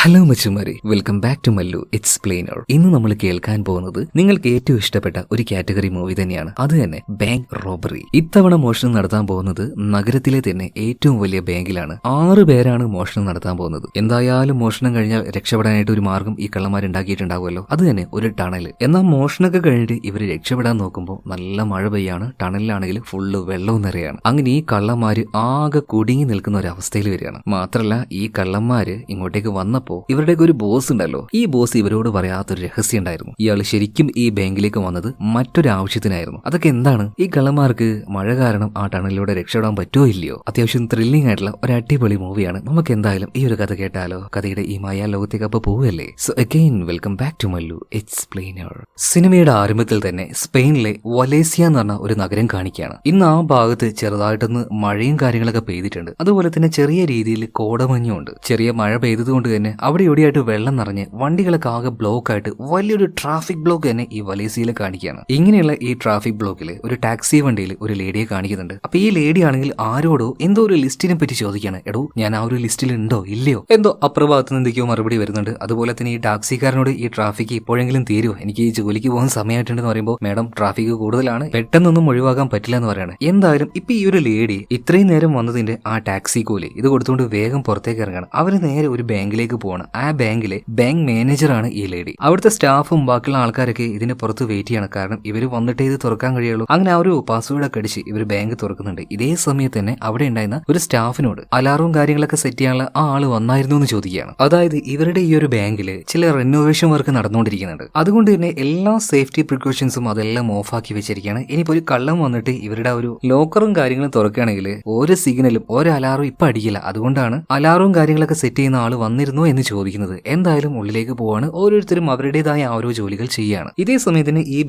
Hello മച്ചുമാരി, welcome back to Mallu explainer. ഇന്ന് നമ്മൾ കേൾക്കാൻ പോകുന്നത് നിങ്ങൾക്ക് ഏറ്റവും ഇഷ്ടപ്പെട്ട ഒരു കാറ്റഗറി മൂവി തന്നെയാണ്. അത് തന്നെ ബാങ്ക് റോബറി. ഇത്തവണ മോഷണം നടത്താൻ പോകുന്നത് നഗരത്തിലെ തന്നെ ഏറ്റവും വലിയ ബാങ്കിലാണ്. 6 പേരാണ് മോഷണം നടത്താൻ പോകുന്നത്. എന്തായാലും മോഷണം കഴിഞ്ഞാൽ രക്ഷപ്പെടാനായിട്ട് ഒരു മാർഗം ഈ കള്ളന്മാരുണ്ടാക്കിയിട്ടുണ്ടാവുമല്ലോ. അത് തന്നെ ഒരു ടണൽ. എന്നാൽ മോഷണമൊക്കെ കഴിഞ്ഞിട്ട് ഇവർ രക്ഷപ്പെടാൻ നോക്കുമ്പോൾ നല്ല മഴ പെയ്യാണ്. ടണലിലാണെങ്കിൽ ഫുള്ള് വെള്ളവും നിറയാണ്. അങ്ങനെ ഈ കള്ളന്മാര് ആകെ കുടുങ്ങി നിൽക്കുന്ന ഒരു അവസ്ഥയിൽ വരികയാണ്. മാത്രമല്ല ഈ കള്ളന്മാര് ഇങ്ങോട്ടേക്ക് വന്നപ്പോൾ ഇവരുടെയൊക്കെ ഒരു ബോസ് ഉണ്ടല്ലോ, ഈ ബോസ് ഇവരോട് പറയാത്തൊരു രഹസ്യം ഉണ്ടായിരുന്നു. ഇയാൾ ശരിക്കും ഈ ബാങ്കിലേക്ക് വന്നത് മറ്റൊരു ആവശ്യത്തിനായിരുന്നു. അതൊക്കെ എന്താണ്? ഈ കള്ളന്മാർക്ക് മഴ കാരണം ആ ടണലിലൂടെ രക്ഷപ്പെടാൻ പറ്റുമോ ഇല്ലയോ? അത്യാവശ്യം ത്രില്ലിംഗ് ആയിട്ടുള്ള ഒരു അടിപൊളി മൂവിയാണ്. നമുക്ക് എന്തായാലും ഈ ഒരു കഥ കേട്ടാലോ? കഥയുടെ ഈ മായാ ലോകത്തേക്ക് അപ്പൊ പോവല്ലേ. So again welcome back to Mallu explainer. സിനിമയുടെ ആരംഭത്തിൽ തന്നെ സ്പെയിനിലെ വലേസിയ എന്ന് പറഞ്ഞ ഒരു നഗരം കാണിക്കുകയാണ്. ഇന്ന് ആ ഭാഗത്ത് ചെറുതായിട്ടൊന്ന് മഴയും കാര്യങ്ങളൊക്കെ പെയ്തിട്ടുണ്ട്. അതുപോലെ തന്നെ ചെറിയ രീതിയിൽ കോടമഞ്ഞും ഉണ്ട്. ചെറിയ മഴ പെയ്തതുകൊണ്ട് തന്നെ അവിടെ എവിടെയായിട്ട് വെള്ളം നിറഞ്ഞ് വണ്ടികളൊക്കെ ആകെ ബ്ലോക്ക് ആയിട്ട് വലിയൊരു ട്രാഫിക് ബ്ലോക്ക് തന്നെ ഈ വലേസിയയിൽ കാണിക്കുകയാണ്. ഇങ്ങനെയുള്ള ഈ ട്രാഫിക് ബ്ലോക്കിൽ ഒരു ടാക്സി വണ്ടിയിൽ ഒരു ലേഡിയെ കാണിക്കുന്നുണ്ട്. അപ്പൊ ഈ ലേഡി ആണെങ്കിൽ ആരോടോ എന്തോ ഒരു ലിസ്റ്റിനെ പറ്റി ചോദിക്കുകയാണ്. എടോ, ഞാൻ ആ ഒരു ലിസ്റ്റിൽ ഉണ്ടോ ഇല്ലയോ എന്തോ അപ്രഭാഗത്ത് നിന്ന് എന്തൊക്കെയോ മറുപടി വരുന്നുണ്ട്. അതുപോലെ തന്നെ ഈ ടാക്സിക്കാരനോട് ഈ ട്രാഫിക് ഇപ്പോഴെങ്കിലും തീരുമോ, എനിക്ക് ഈ ജോലിക്ക് പോകാൻ സമയമായിട്ടുണ്ടെന്ന് പറയുമ്പോൾ മാഡം ട്രാഫിക് കൂടുതലാണ്, പെട്ടെന്നൊന്നും ഒഴിവാക്കാൻ പറ്റില്ല എന്ന് പറയാണ്. എന്തായാലും ഇപ്പൊ ഈ ഒരു ലേഡി ഇത്രയും നേരം വന്നതിന്റെ ആ ടാക്സി കൂലി ഇത് കൊടുത്തുകൊണ്ട് വേഗം പുറത്തേക്ക് ഇറങ്ങണം. അവര് നേരെ ഒരു ബാങ്കിലേക്ക് പോവാണ്. ആ ബാങ്കിലെ ബാങ്ക് മാനേജറാണ് ഈ ലേഡി. അവിടുത്തെ സ്റ്റാഫും ബാക്കിയുള്ള ആൾക്കാരൊക്കെ ഇതിന് പുറത്ത് വെയിറ്റ് ചെയ്യണം. കാരണം ഇവര് വന്നിട്ടേ ഇത് തുറക്കാൻ കഴിയുള്ളൂ. അങ്ങനെ ആ ഒരു പാസ്വേഡ് ഒക്കെ അടിച്ച് ഇവർ ബാങ്ക് തുറക്കുന്നുണ്ട്. ഇതേ സമയത്ത് തന്നെ അവിടെ ഉണ്ടായിരുന്ന ഒരു സ്റ്റാഫിനോട് അലാറവും കാര്യങ്ങളൊക്കെ സെറ്റ് ചെയ്യാനുള്ള ആ ആള് വന്നായിരുന്നു എന്ന് ചോദിക്കുകയാണ്. അതായത് ഇവരുടെ ഈ ഒരു ബാങ്കില് ചില റിനോവേഷൻ വർക്ക് നടന്നുകൊണ്ടിരിക്കുന്നുണ്ട്. അതുകൊണ്ട് തന്നെ എല്ലാ സേഫ്റ്റി പ്രിക്കോഷൻസും അതെല്ലാം ഓഫാക്കി വെച്ചിരിക്കുകയാണ്. ഇനിയിപ്പോ ഒരു കള്ളം വന്നിട്ട് ഇവരുടെ ഒരു ലോക്കറും കാര്യങ്ങളും തുറക്കുകയാണെങ്കിൽ ഒരു സിഗ്നലും ഒരു അലാറും ഇപ്പൊ അടിക്കില്ല. അതുകൊണ്ടാണ് അലാറവും കാര്യങ്ങളൊക്കെ സെറ്റ് ചെയ്യുന്ന ആള് വന്നിരുന്നു എന്ന് ചോദിക്കുന്നത്. എന്തായാലും ഉള്ളിലേക്ക് പോവാണ്. ഓരോരുത്തരും അവരുടേതായ ഓരോ ജോലികൾ ചെയ്യാണ്. ഇതേ സമയത്തിന് ഈ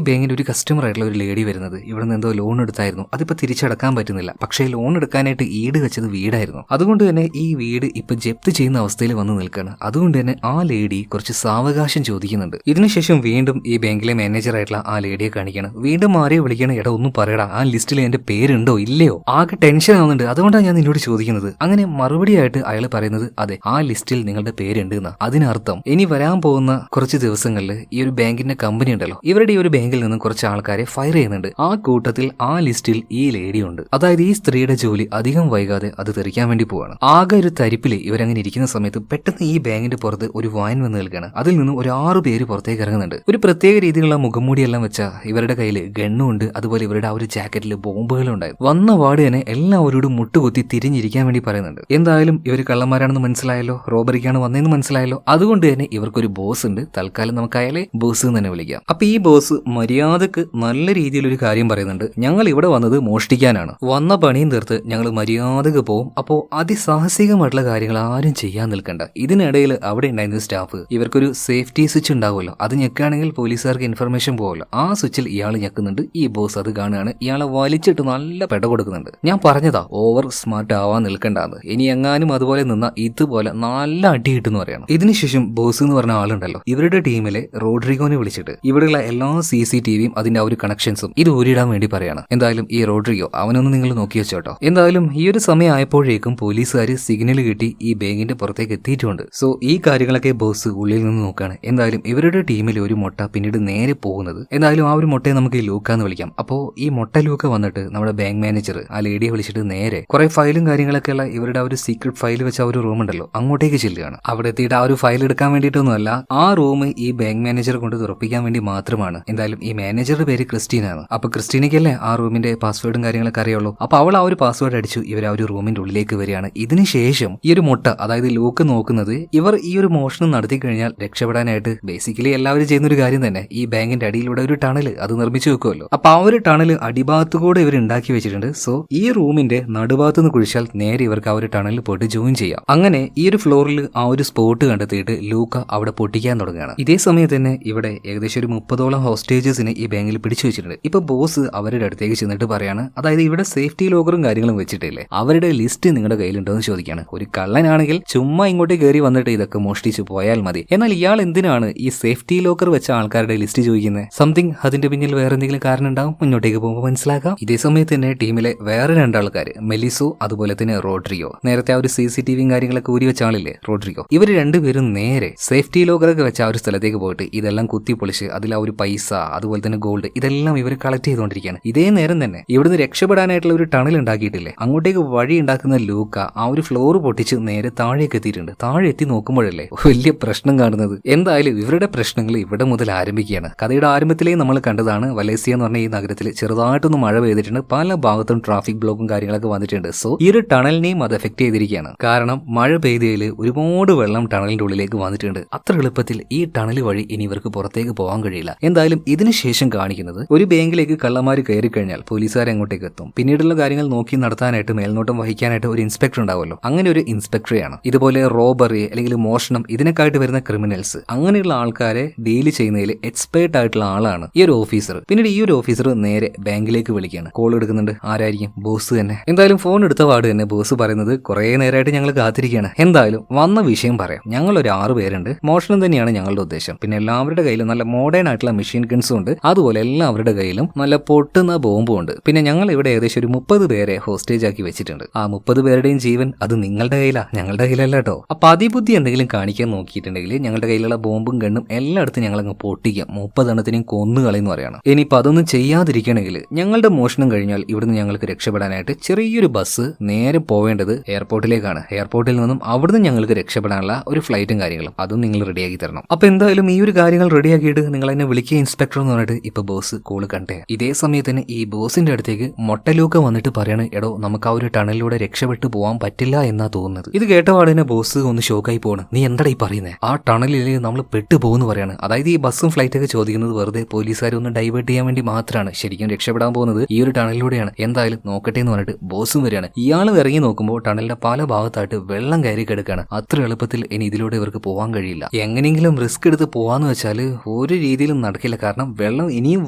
ബാങ്കിന്റെ ഒരു കസ്റ്റമർ ആയിട്ടുള്ള ഒരു ലേഡി വരുന്നത്. ഇവിടെ നിന്ന് എന്തോ ലോൺ എടുത്തായിരുന്നു, അതിപ്പോ തിരിച്ചടക്കാൻ പറ്റുന്നില്ല. പക്ഷേ ലോൺ എടുക്കാനായിട്ട് ഈട് വെച്ചത് വീടായിരുന്നു. അതുകൊണ്ട് തന്നെ ഈ വീട് ഇപ്പൊ ജപ്തി ചെയ്യുന്ന അവസ്ഥയിൽ വന്ന് നിൽക്കുകയാണ്. അതുകൊണ്ട് തന്നെ ആ ലേഡി കുറച്ച് സാവകാശം ചോദിക്കുന്നുണ്ട്. ഇതിനുശേഷം വീണ്ടും ഈ ബാങ്കിലെ മാനേജർ ആയിട്ടുള്ള ആ ലേഡിയെ കാണിക്കുകയാണ്. വീണ്ടും ആരെയോ വിളിക്കണം. എടാ ഒന്നും പറയടാ, ആ ലിസ്റ്റിൽ എന്റെ പേരുണ്ടോ ഇല്ലയോ, ആകെ ടെൻഷൻ ആവുന്നുണ്ട്, അതുകൊണ്ടാണ് ഞാൻ നിന്നോട് ചോദിക്കുന്നത്. അങ്ങനെ മറുപടിയായിട്ട് അയാൾ പറയുന്നത് അതെ, ആ ലിസ്റ്റിൽ നിങ്ങളുടെ പേരുണ്ട് എന്നാ. അതിനർത്ഥം ഇനി വരാൻ പോകുന്ന കുറച്ച് ദിവസങ്ങളിൽ ഈ ഒരു ബാങ്കിന്റെ കമ്പനി ഉണ്ടല്ലോ, ഇവരുടെ ഈ ഒരു ബാങ്കിൽ നിന്നും കുറച്ച് ആൾക്കാരെ ഫയർ ചെയ്യുന്നുണ്ട്. ആ കൂട്ടത്തിൽ ആ ലിസ്റ്റിൽ ഈ ലേഡി ഉണ്ട്. അതായത് ഈ സ്ത്രീയുടെ ജോലി അധികം വൈകാതെ അത് തെറിക്കാൻ വേണ്ടി പോവാണ്. ആകെ ഒരു തരിപ്പില് ഇവരങ്ങനെ ഇരിക്കുന്ന സമയത്ത് പെട്ടെന്ന് ഈ ബാങ്കിന്റെ പുറത്ത് ഒരു വാൻ വന്ന് നിൽക്കുകയാണ്. അതിൽ നിന്നും ഒരു 6 പേര് പുറത്തേക്ക് ഇറങ്ങുന്നുണ്ട്. ഒരു പ്രത്യേക രീതിയിലുള്ള മുഖംമൂടിയെല്ലാം വെച്ച ഇവരുടെ കയ്യിൽ ഗണ്ണും ഉണ്ട്. അതുപോലെ ഇവരുടെ ആ ഒരു ജാക്കറ്റിൽ ബോംബുകളും ഉണ്ടായിരുന്നു. വന്ന വാർഡ് തന്നെ എല്ലാവരോടും മുട്ടുകുത്തി തിരിഞ്ഞിരിക്കാൻ വേണ്ടി പറയുന്നുണ്ട്. എന്തായാലും ഇവർ കള്ളന്മാരാണെന്ന് മനസ്സിലായല്ലോ, റോബറിക്കാണ് വന്നതെന്ന് മനസ്സിലായല്ലോ. അതുകൊണ്ട് തന്നെ ഇവർക്കൊരു ബോസ് ഉണ്ട്. തൽക്കാലം നമുക്ക് അയാളെ ബോസ് എന്ന് തന്നെ വിളിക്കാം. അപ്പൊ ഈ ബോസ് മര്യാദക്ക് നല്ല രീതിയിലൊരു കാര്യം പറയുന്നുണ്ട്. ഞങ്ങൾ ഇവിടെ വന്നത് മോഷ്ടിക്കാനാണ്, വന്ന പണിയും തീർത്ത് ഞങ്ങൾ മര്യാദക്ക് പോവും. അപ്പോ അതിസാഹസികമായിട്ടുള്ള കാര്യങ്ങൾ ആരും ചെയ്യാൻ നിൽക്കണ്ട. ഇതിനിടയിൽ അവിടെ ഉണ്ടായിരുന്ന സ്റ്റാഫ് ഇവർക്കൊരു സേഫ്റ്റി സ്വിച്ച് ഉണ്ടാവുമല്ലോ, അത് ഞെക്കുകയാണെങ്കിൽ പോലീസുകാർക്ക് ഇൻഫർമേഷൻ പോവല്ലോ. ആ സ്വിച്ചിൽ ഇയാൾ ഞെക്കുന്നുണ്ട്. ഈ ബോസ് അത് കാണുകയാണ്. ഇയാളെ വലിച്ചിട്ട് നല്ല പെട കൊടുക്കുന്നുണ്ട്. ഞാൻ പറഞ്ഞതാ ഓവർ സ്മാർട്ട് ആവാൻ നിൽക്കണ്ടെന്ന്. ഇനി എങ്ങാനും അതുപോലെ നിന്ന ഇതുപോലെ നല്ല അടി കിട്ടുന്നു പറയണം. ഇതിനുശേഷം ബോസ് എന്ന് പറഞ്ഞ ആളുണ്ടല്ലോ, ഇവരുടെ ടീമിലെ റോഡ്രിഗോനെ വിളിച്ചിട്ട് ഇവിടെയുള്ള എല്ലാ CCTVയും അതിന്റെ ആ ഒരു കണക്ഷൻസും ഇത് ഊരിടാൻ വേണ്ടി പറയാണ്. എന്തായാലും ഈ റോഡ്രിഗോ അവനൊന്ന് നിങ്ങൾ നോക്കി വെച്ചോട്ടോ. എന്തായാലും ഈ ഒരു സമയം ആയപ്പോഴേക്കും പോലീസുകാർ സിഗ്നൽ കിട്ടി ഈ ബാങ്കിന്റെ പുറത്തേക്ക് എത്തിയിട്ടുണ്ട്. സോ ഈ കാര്യങ്ങളൊക്കെ ബോസ് ഉള്ളിൽ നിന്ന് നോക്കാണ്. എന്തായാലും ഇവരുടെ ടീമിൽ ഒരു മുട്ട പിന്നീട് നേരെ പോകുന്നത്. എന്തായാലും ആ ഒരു മുട്ടയെ നമുക്ക് ഈ ലൂക്കാന്ന് വിളിക്കാം. അപ്പോ ഈ മുട്ട ലൂക്ക വന്നിട്ട് നമ്മുടെ ബാങ്ക് മാനേജർ ആ ലേഡിയെ വിളിച്ചിട്ട് നേരെ കുറെ ഫയലും കാര്യങ്ങളൊക്കെ ഉള്ള ഇവരുടെ ആ ഒരു സീക്രട്ട് ഫയൽ വെച്ച ആ ഒരു റൂം ഉണ്ടല്ലോ, അങ്ങോട്ടേക്ക് ചെല്ലുകയാണ്. അവിടെ എത്തിയിട്ട് ആ ഒരു ഫയൽ എടുക്കാൻ വേണ്ടിയിട്ടൊന്നുമല്ല, ആ റൂം ഈ ബാങ്ക് മാനേജർ കൊണ്ട് തുറപ്പിക്കാൻ വേണ്ടി മാത്രമാണ്. എന്തായാലും ഈ മാനേജറുടെ പേര് ക്രിസ്റ്റീനാണ്. അപ്പൊ ക്രിസ്റ്റീനയ്ക്കല്ലേ ആ റൂമിന്റെ പാസ്വേഡും കാര്യങ്ങളൊക്കെ അറിയുള്ളൂ. അപ്പൊ അവൾ ആ ഒരു പാസ്വേഡ് അടിച്ചു ഇവർ ആ ഒരു റൂമിന്റെ ഉള്ളിലേക്ക് വരികയാണ്. ഇതിനുശേഷം ഈ ഒരു മുട്ട അതായത് ലൂക്ക് നോക്കുന്നത് ഇവർ ഈ ഒരു മോഷണം നടത്തി കഴിഞ്ഞാൽ രക്ഷപ്പെടാനായിട്ട് ബേസിക്കലി എല്ലാവരും ചെയ്യുന്ന ഒരു കാര്യം തന്നെ ഈ ബാങ്കിന്റെ അടിയിലൂടെ ഒരു ടണല് അത് നിർമ്മിച്ചു വെക്കുമല്ലോ. അപ്പൊ ആ ഒരു ടണല് അടിഭാഗത്ത് കൂടെ ഇവർ ഉണ്ടാക്കി വെച്ചിട്ടുണ്ട്. സോ ഈ റൂമിന്റെ നടുഭാഗത്ത് നിന്ന് കുഴിച്ചാൽ നേരെ ഇവർക്ക് ആ ഒരു ടണലിൽ പോയിട്ട് ജോയിൻ ചെയ്യാം. അങ്ങനെ ഈ ഒരു ഫ്ലോറിൽ ആ ഒരു സ്പോട്ട് കണ്ടെത്തിയിട്ട് ലൂക്ക അവിടെ പൊട്ടിക്കാൻ തുടങ്ങുകയാണ്. ഇതേ സമയത്ത് തന്നെ ഇവിടെ ഏകദേശം ഒരു 30ഓളം ഹോസ്റ്റേജസിനെ ഈ ബാങ്കിൽ പിടിച്ചു വെച്ചിട്ടുണ്ട്. ഇപ്പൊ ബോസ് അവരുടെ അടുത്തേക്ക് ചെന്നിട്ട് പറയാണ്, അതായത് ഇവിടെ സേഫ്റ്റി ലോക്കറും കാര്യങ്ങളും വെച്ചിട്ടില്ലേ, അവരുടെ ലിസ്റ്റ് നിങ്ങളുടെ കയ്യിലുണ്ടോ എന്ന് ചോദിക്കുകയാണ്. ഒരു കള്ളനാണെങ്കിൽ ചുമ്മാ ഇങ്ങോട്ട് കയറി വന്നിട്ട് ഇതൊക്കെ മോഷ്ടിച്ചു പോയാൽ മതി. എന്നാൽ ഇയാൾ എന്തിനാണ് ഈ സേഫ്റ്റി ലോക്കർ വെച്ച ആൾക്കാരുടെ ലിസ്റ്റ് ചോദിക്കുന്നത്? സംതിങ് അതിന്റെ പിന്നിൽ വേറെ എന്തെങ്കിലും കാരണം ഉണ്ടാവും, മുന്നോട്ടേക്ക് പോകുമ്പോൾ മനസ്സിലാക്കാം. ഇതേ സമയത്ത് തന്നെ ടീമിലെ വേറെ 2 ആൾക്കാർ മെലിസോ അതുപോലെ തന്നെ റോഡ്രിഗോ, നേരത്തെ ആ ഒരു CCTVയും കാര്യങ്ങളൊക്കെ ഊരി വെച്ച ആളില്ലേ, ഇല്ലേ റോഡ്രിഗോ, ഇവർ രണ്ടുപേരും നേരെ സേഫ്റ്റി ലോക്കറൊക്കെ വെച്ച ആ ഒരു സ്ഥലത്തേക്ക് പോയിട്ട് ഇതെല്ലാം കുത്തി പൊളിച്ച് അതിൽ ആ ഒരു പൈസ അതുപോലെ തന്നെ ഗോൾഡ് ഇതെല്ലാം ഇവർ കളക്ട് ചെയ്തുകൊണ്ടിരിക്കുകയാണ്. ഇതേ നേരം തന്നെ ഇവിടുന്ന് രക്ഷപ്പെടാനായിട്ടുള്ള ഒരു ടണൽ ഉണ്ടാക്കിയിട്ടില്ലേ, അങ്ങോട്ടേക്ക് വഴി ഉണ്ടാക്കുന്ന ലൂക്ക ആ ഒരു ഫ്ലോർ പൊട്ടിച്ച് നേരെ താഴേക്ക് എത്തിയിട്ടുണ്ട്. താഴെ എത്തി നോക്കുമ്പോഴല്ലേ വലിയ പ്രശ്നം കാണുന്നത്. എന്തായാലും ഇവരുടെ പ്രശ്നങ്ങൾ ഇവിടെ മുതൽ ആരംഭിക്കുകയാണ്. കഥയുടെ ആരംഭത്തിലേ നമ്മൾ കണ്ടതാണ് വലേസിയ എന്ന് പറഞ്ഞ ഈ നഗരത്തിൽ ചെറുതായിട്ടൊന്ന് മഴ പെയ്തിട്ടുണ്ട്, പല ഭാഗത്തും ട്രാഫിക് ബ്ലോക്കും കാര്യങ്ങളൊക്കെ വന്നിട്ടുണ്ട്. സോ ഈ ഒരു ടണലിനെയും അത് എഫക്ട് ചെയ്തിരിക്കുകയാണ്. കാരണം മഴ പെയ്തതിൽ ഒരുപാട് വെള്ളം ടണലിന്റെ ഉള്ളിലേക്ക് വന്നിട്ടുണ്ട്. അത്ര എളുപ്പത്തിൽ ഈ ടണൽ വഴി ഇനി ഇവർക്ക് പുറത്തേക്ക് പോകാൻ കഴിയില്ല. എന്തായാലും ഇതിനുശേഷം കാണിക്കുന്നത് ഒരു ബാങ്കിലേക്ക് കള്ളന്മാർ കയറി കഴിഞ്ഞാൽ പോലീസുകാർ എങ്ങോട്ടേക്ക് എത്തും, പിന്നീടുള്ള കാര്യങ്ങൾ നോക്കി നടത്താനായിട്ട് മേൽനോട്ടം വഹിക്കാനായിട്ട് ഒരു ഇൻസ്പെക്ടർ ഉണ്ടാവുമല്ലോ, അങ്ങനെ ഒരു ഇൻസ്പെക്ടറെയാണ്. ഇതുപോലെ റോബറി അല്ലെങ്കിൽ മോഷണം ഇതിനൊക്കെയായിട്ട് വരുന്ന ക്രിമിനൽസ് അങ്ങനെയുള്ള ആൾക്കാരെ ഡീൽ ചെയ്യുന്നതിൽ എക്സ്പേർട്ട് ആയിട്ടുള്ള ആളാണ് ഈ ഒരു ഓഫീസർ. പിന്നീട് ഈ ഒരു ഓഫീസർ നേരെ ബാങ്കിലേക്ക് വിളിക്കുകയാണ്. കോൾ എടുക്കുന്നുണ്ട്. ആരായിരിക്കും? ബോസ് തന്നെ. എന്തായാലും ഫോൺ എടുത്ത പാട് തന്നെ ബോസ് പറയുന്നത് കുറെ നേരമായിട്ട് ഞങ്ങൾ കാത്തിരിക്കുകയാണ്, എന്തായാലും വന്ന വിഷയം പറയാം. ഞങ്ങൾ ഒരു 6 പേരുണ്ട്, മോഷണം തന്നെയാണ് ഞങ്ങളുടെ ഉദ്ദേശം. പിന്നെ എല്ലാവരുടെ കയ്യിലും നല്ല മോഡേൺ ആയിട്ടുള്ള മെഷീൻ ഗൺസും ഉണ്ട്, അതുപോലെ എല്ലാവരുടെ കയ്യിലും നല്ല പൊട്ടുന്ന ബോംബും ഉണ്ട്. പിന്നെ ഞങ്ങൾ ഇവിടെ ഏകദേശം ഒരു 30 പേരെ ഹോസ്റ്റേജ് ആക്കി വെച്ചിട്ടുണ്ട്. ആ 30 പേരുടെയും ജീവൻ അത് നിങ്ങളുടെ കയ്യിലാ, ഞങ്ങളുടെ കയ്യിലല്ല കേട്ടോ. അപ്പൊ അതിബുദ്ധി എന്തെങ്കിലും കാണിക്കാൻ നോക്കിയിട്ടുണ്ടെങ്കിൽ ഞങ്ങളുടെ കയ്യിലുള്ള ബോംബും ഗണ്ണും എല്ലായിടത്തും ഞങ്ങൾ അങ്ങ് പൊട്ടിക്കാം, 30 എണ്ണത്തിനെയും കൊന്നുകളെന്ന് പറയാണ്. ഇനിയിപ്പോൾ അതൊന്നും ചെയ്യാതിരിക്കണമെങ്കിൽ ഞങ്ങളുടെ മോഷണം കഴിഞ്ഞാൽ ഇവിടുന്ന് ഞങ്ങൾക്ക് രക്ഷപ്പെടാനായിട്ട് ചെറിയൊരു ബസ് നേരെ പോവേണ്ടത് എയർപോർട്ടിലേക്കാണ്. എയർപോർട്ടിൽ നിന്നും അവിടുന്ന് ഞങ്ങൾക്ക് രക്ഷപ്പെടാനുള്ള ഒരു ഫ്ലൈറ്റും കാര്യങ്ങളും അതും നിങ്ങൾ റെഡിയാക്കി തരണം. അപ്പൊ എന്തായാലും ഈ ഒരു കാര്യങ്ങൾ റെഡിയാക്കിയിട്ട് നിങ്ങൾ എന്നെ വിളിക്കുക ഇൻസ്പെക്ടർ എന്ന് പറഞ്ഞിട്ട് ഇപ്പൊ ബോസ് കോള് കണ്ടേ. ഇതേ സമയത്ത് തന്നെ ഈ ബോസിന്റെ അടുത്തേക്ക് മൊട്ടലൂക്ക വന്നിട്ട് പറയാണ്, എടോ നമുക്ക് ആ ഒരു ടണലിലൂടെ രക്ഷപ്പെട്ടു പോകാൻ പറ്റില്ല എന്നാ തോന്നുന്നത്. ഇത് കേട്ടപാടിനെ ബോസ് ഒന്ന് ഷോക്കായി പോണ്. നീ എന്താ ഈ പറയുന്നത്? ആ ടണലിൽ നമ്മൾ പെട്ടുപോകുന്നു പറയാണ്. അതായത് ഈ ബസ്സും ഫ്ലൈറ്റൊക്കെ ചോദിക്കുന്നത് വെറുതെ പോലീസുകാരെ ഒന്ന് ഡൈവേർട്ട് ചെയ്യാൻ വേണ്ടി മാത്രമാണ്. ശരിക്കും രക്ഷപ്പെടാൻ പോകുന്നത് ഈ ഒരു ടണലിലൂടെയാണ്. എന്തായാലും നോക്കട്ടെ എന്ന് പറഞ്ഞിട്ട് ബോസും വരികയാണ്. ഇയാൾ ഇറങ്ങി നോക്കുമ്പോൾ ടണലിന്റെ പല ഭാഗത്തായിട്ട് വെള്ളം കയറി കിടക്കാണ്. അത്ര എളുപ്പത്തിൽ ഇനി ഇതിലൂടെ ഇവർക്ക് പോകാൻ കഴിയില്ല. എങ്ങനെയെങ്കിലും റിസ്ക് എടുത്ത് പോവാന്ന് വെച്ചാൽ ഒരു രീതിയിലും നടക്കില്ല. കാരണം വെള്ളം ഇനിയും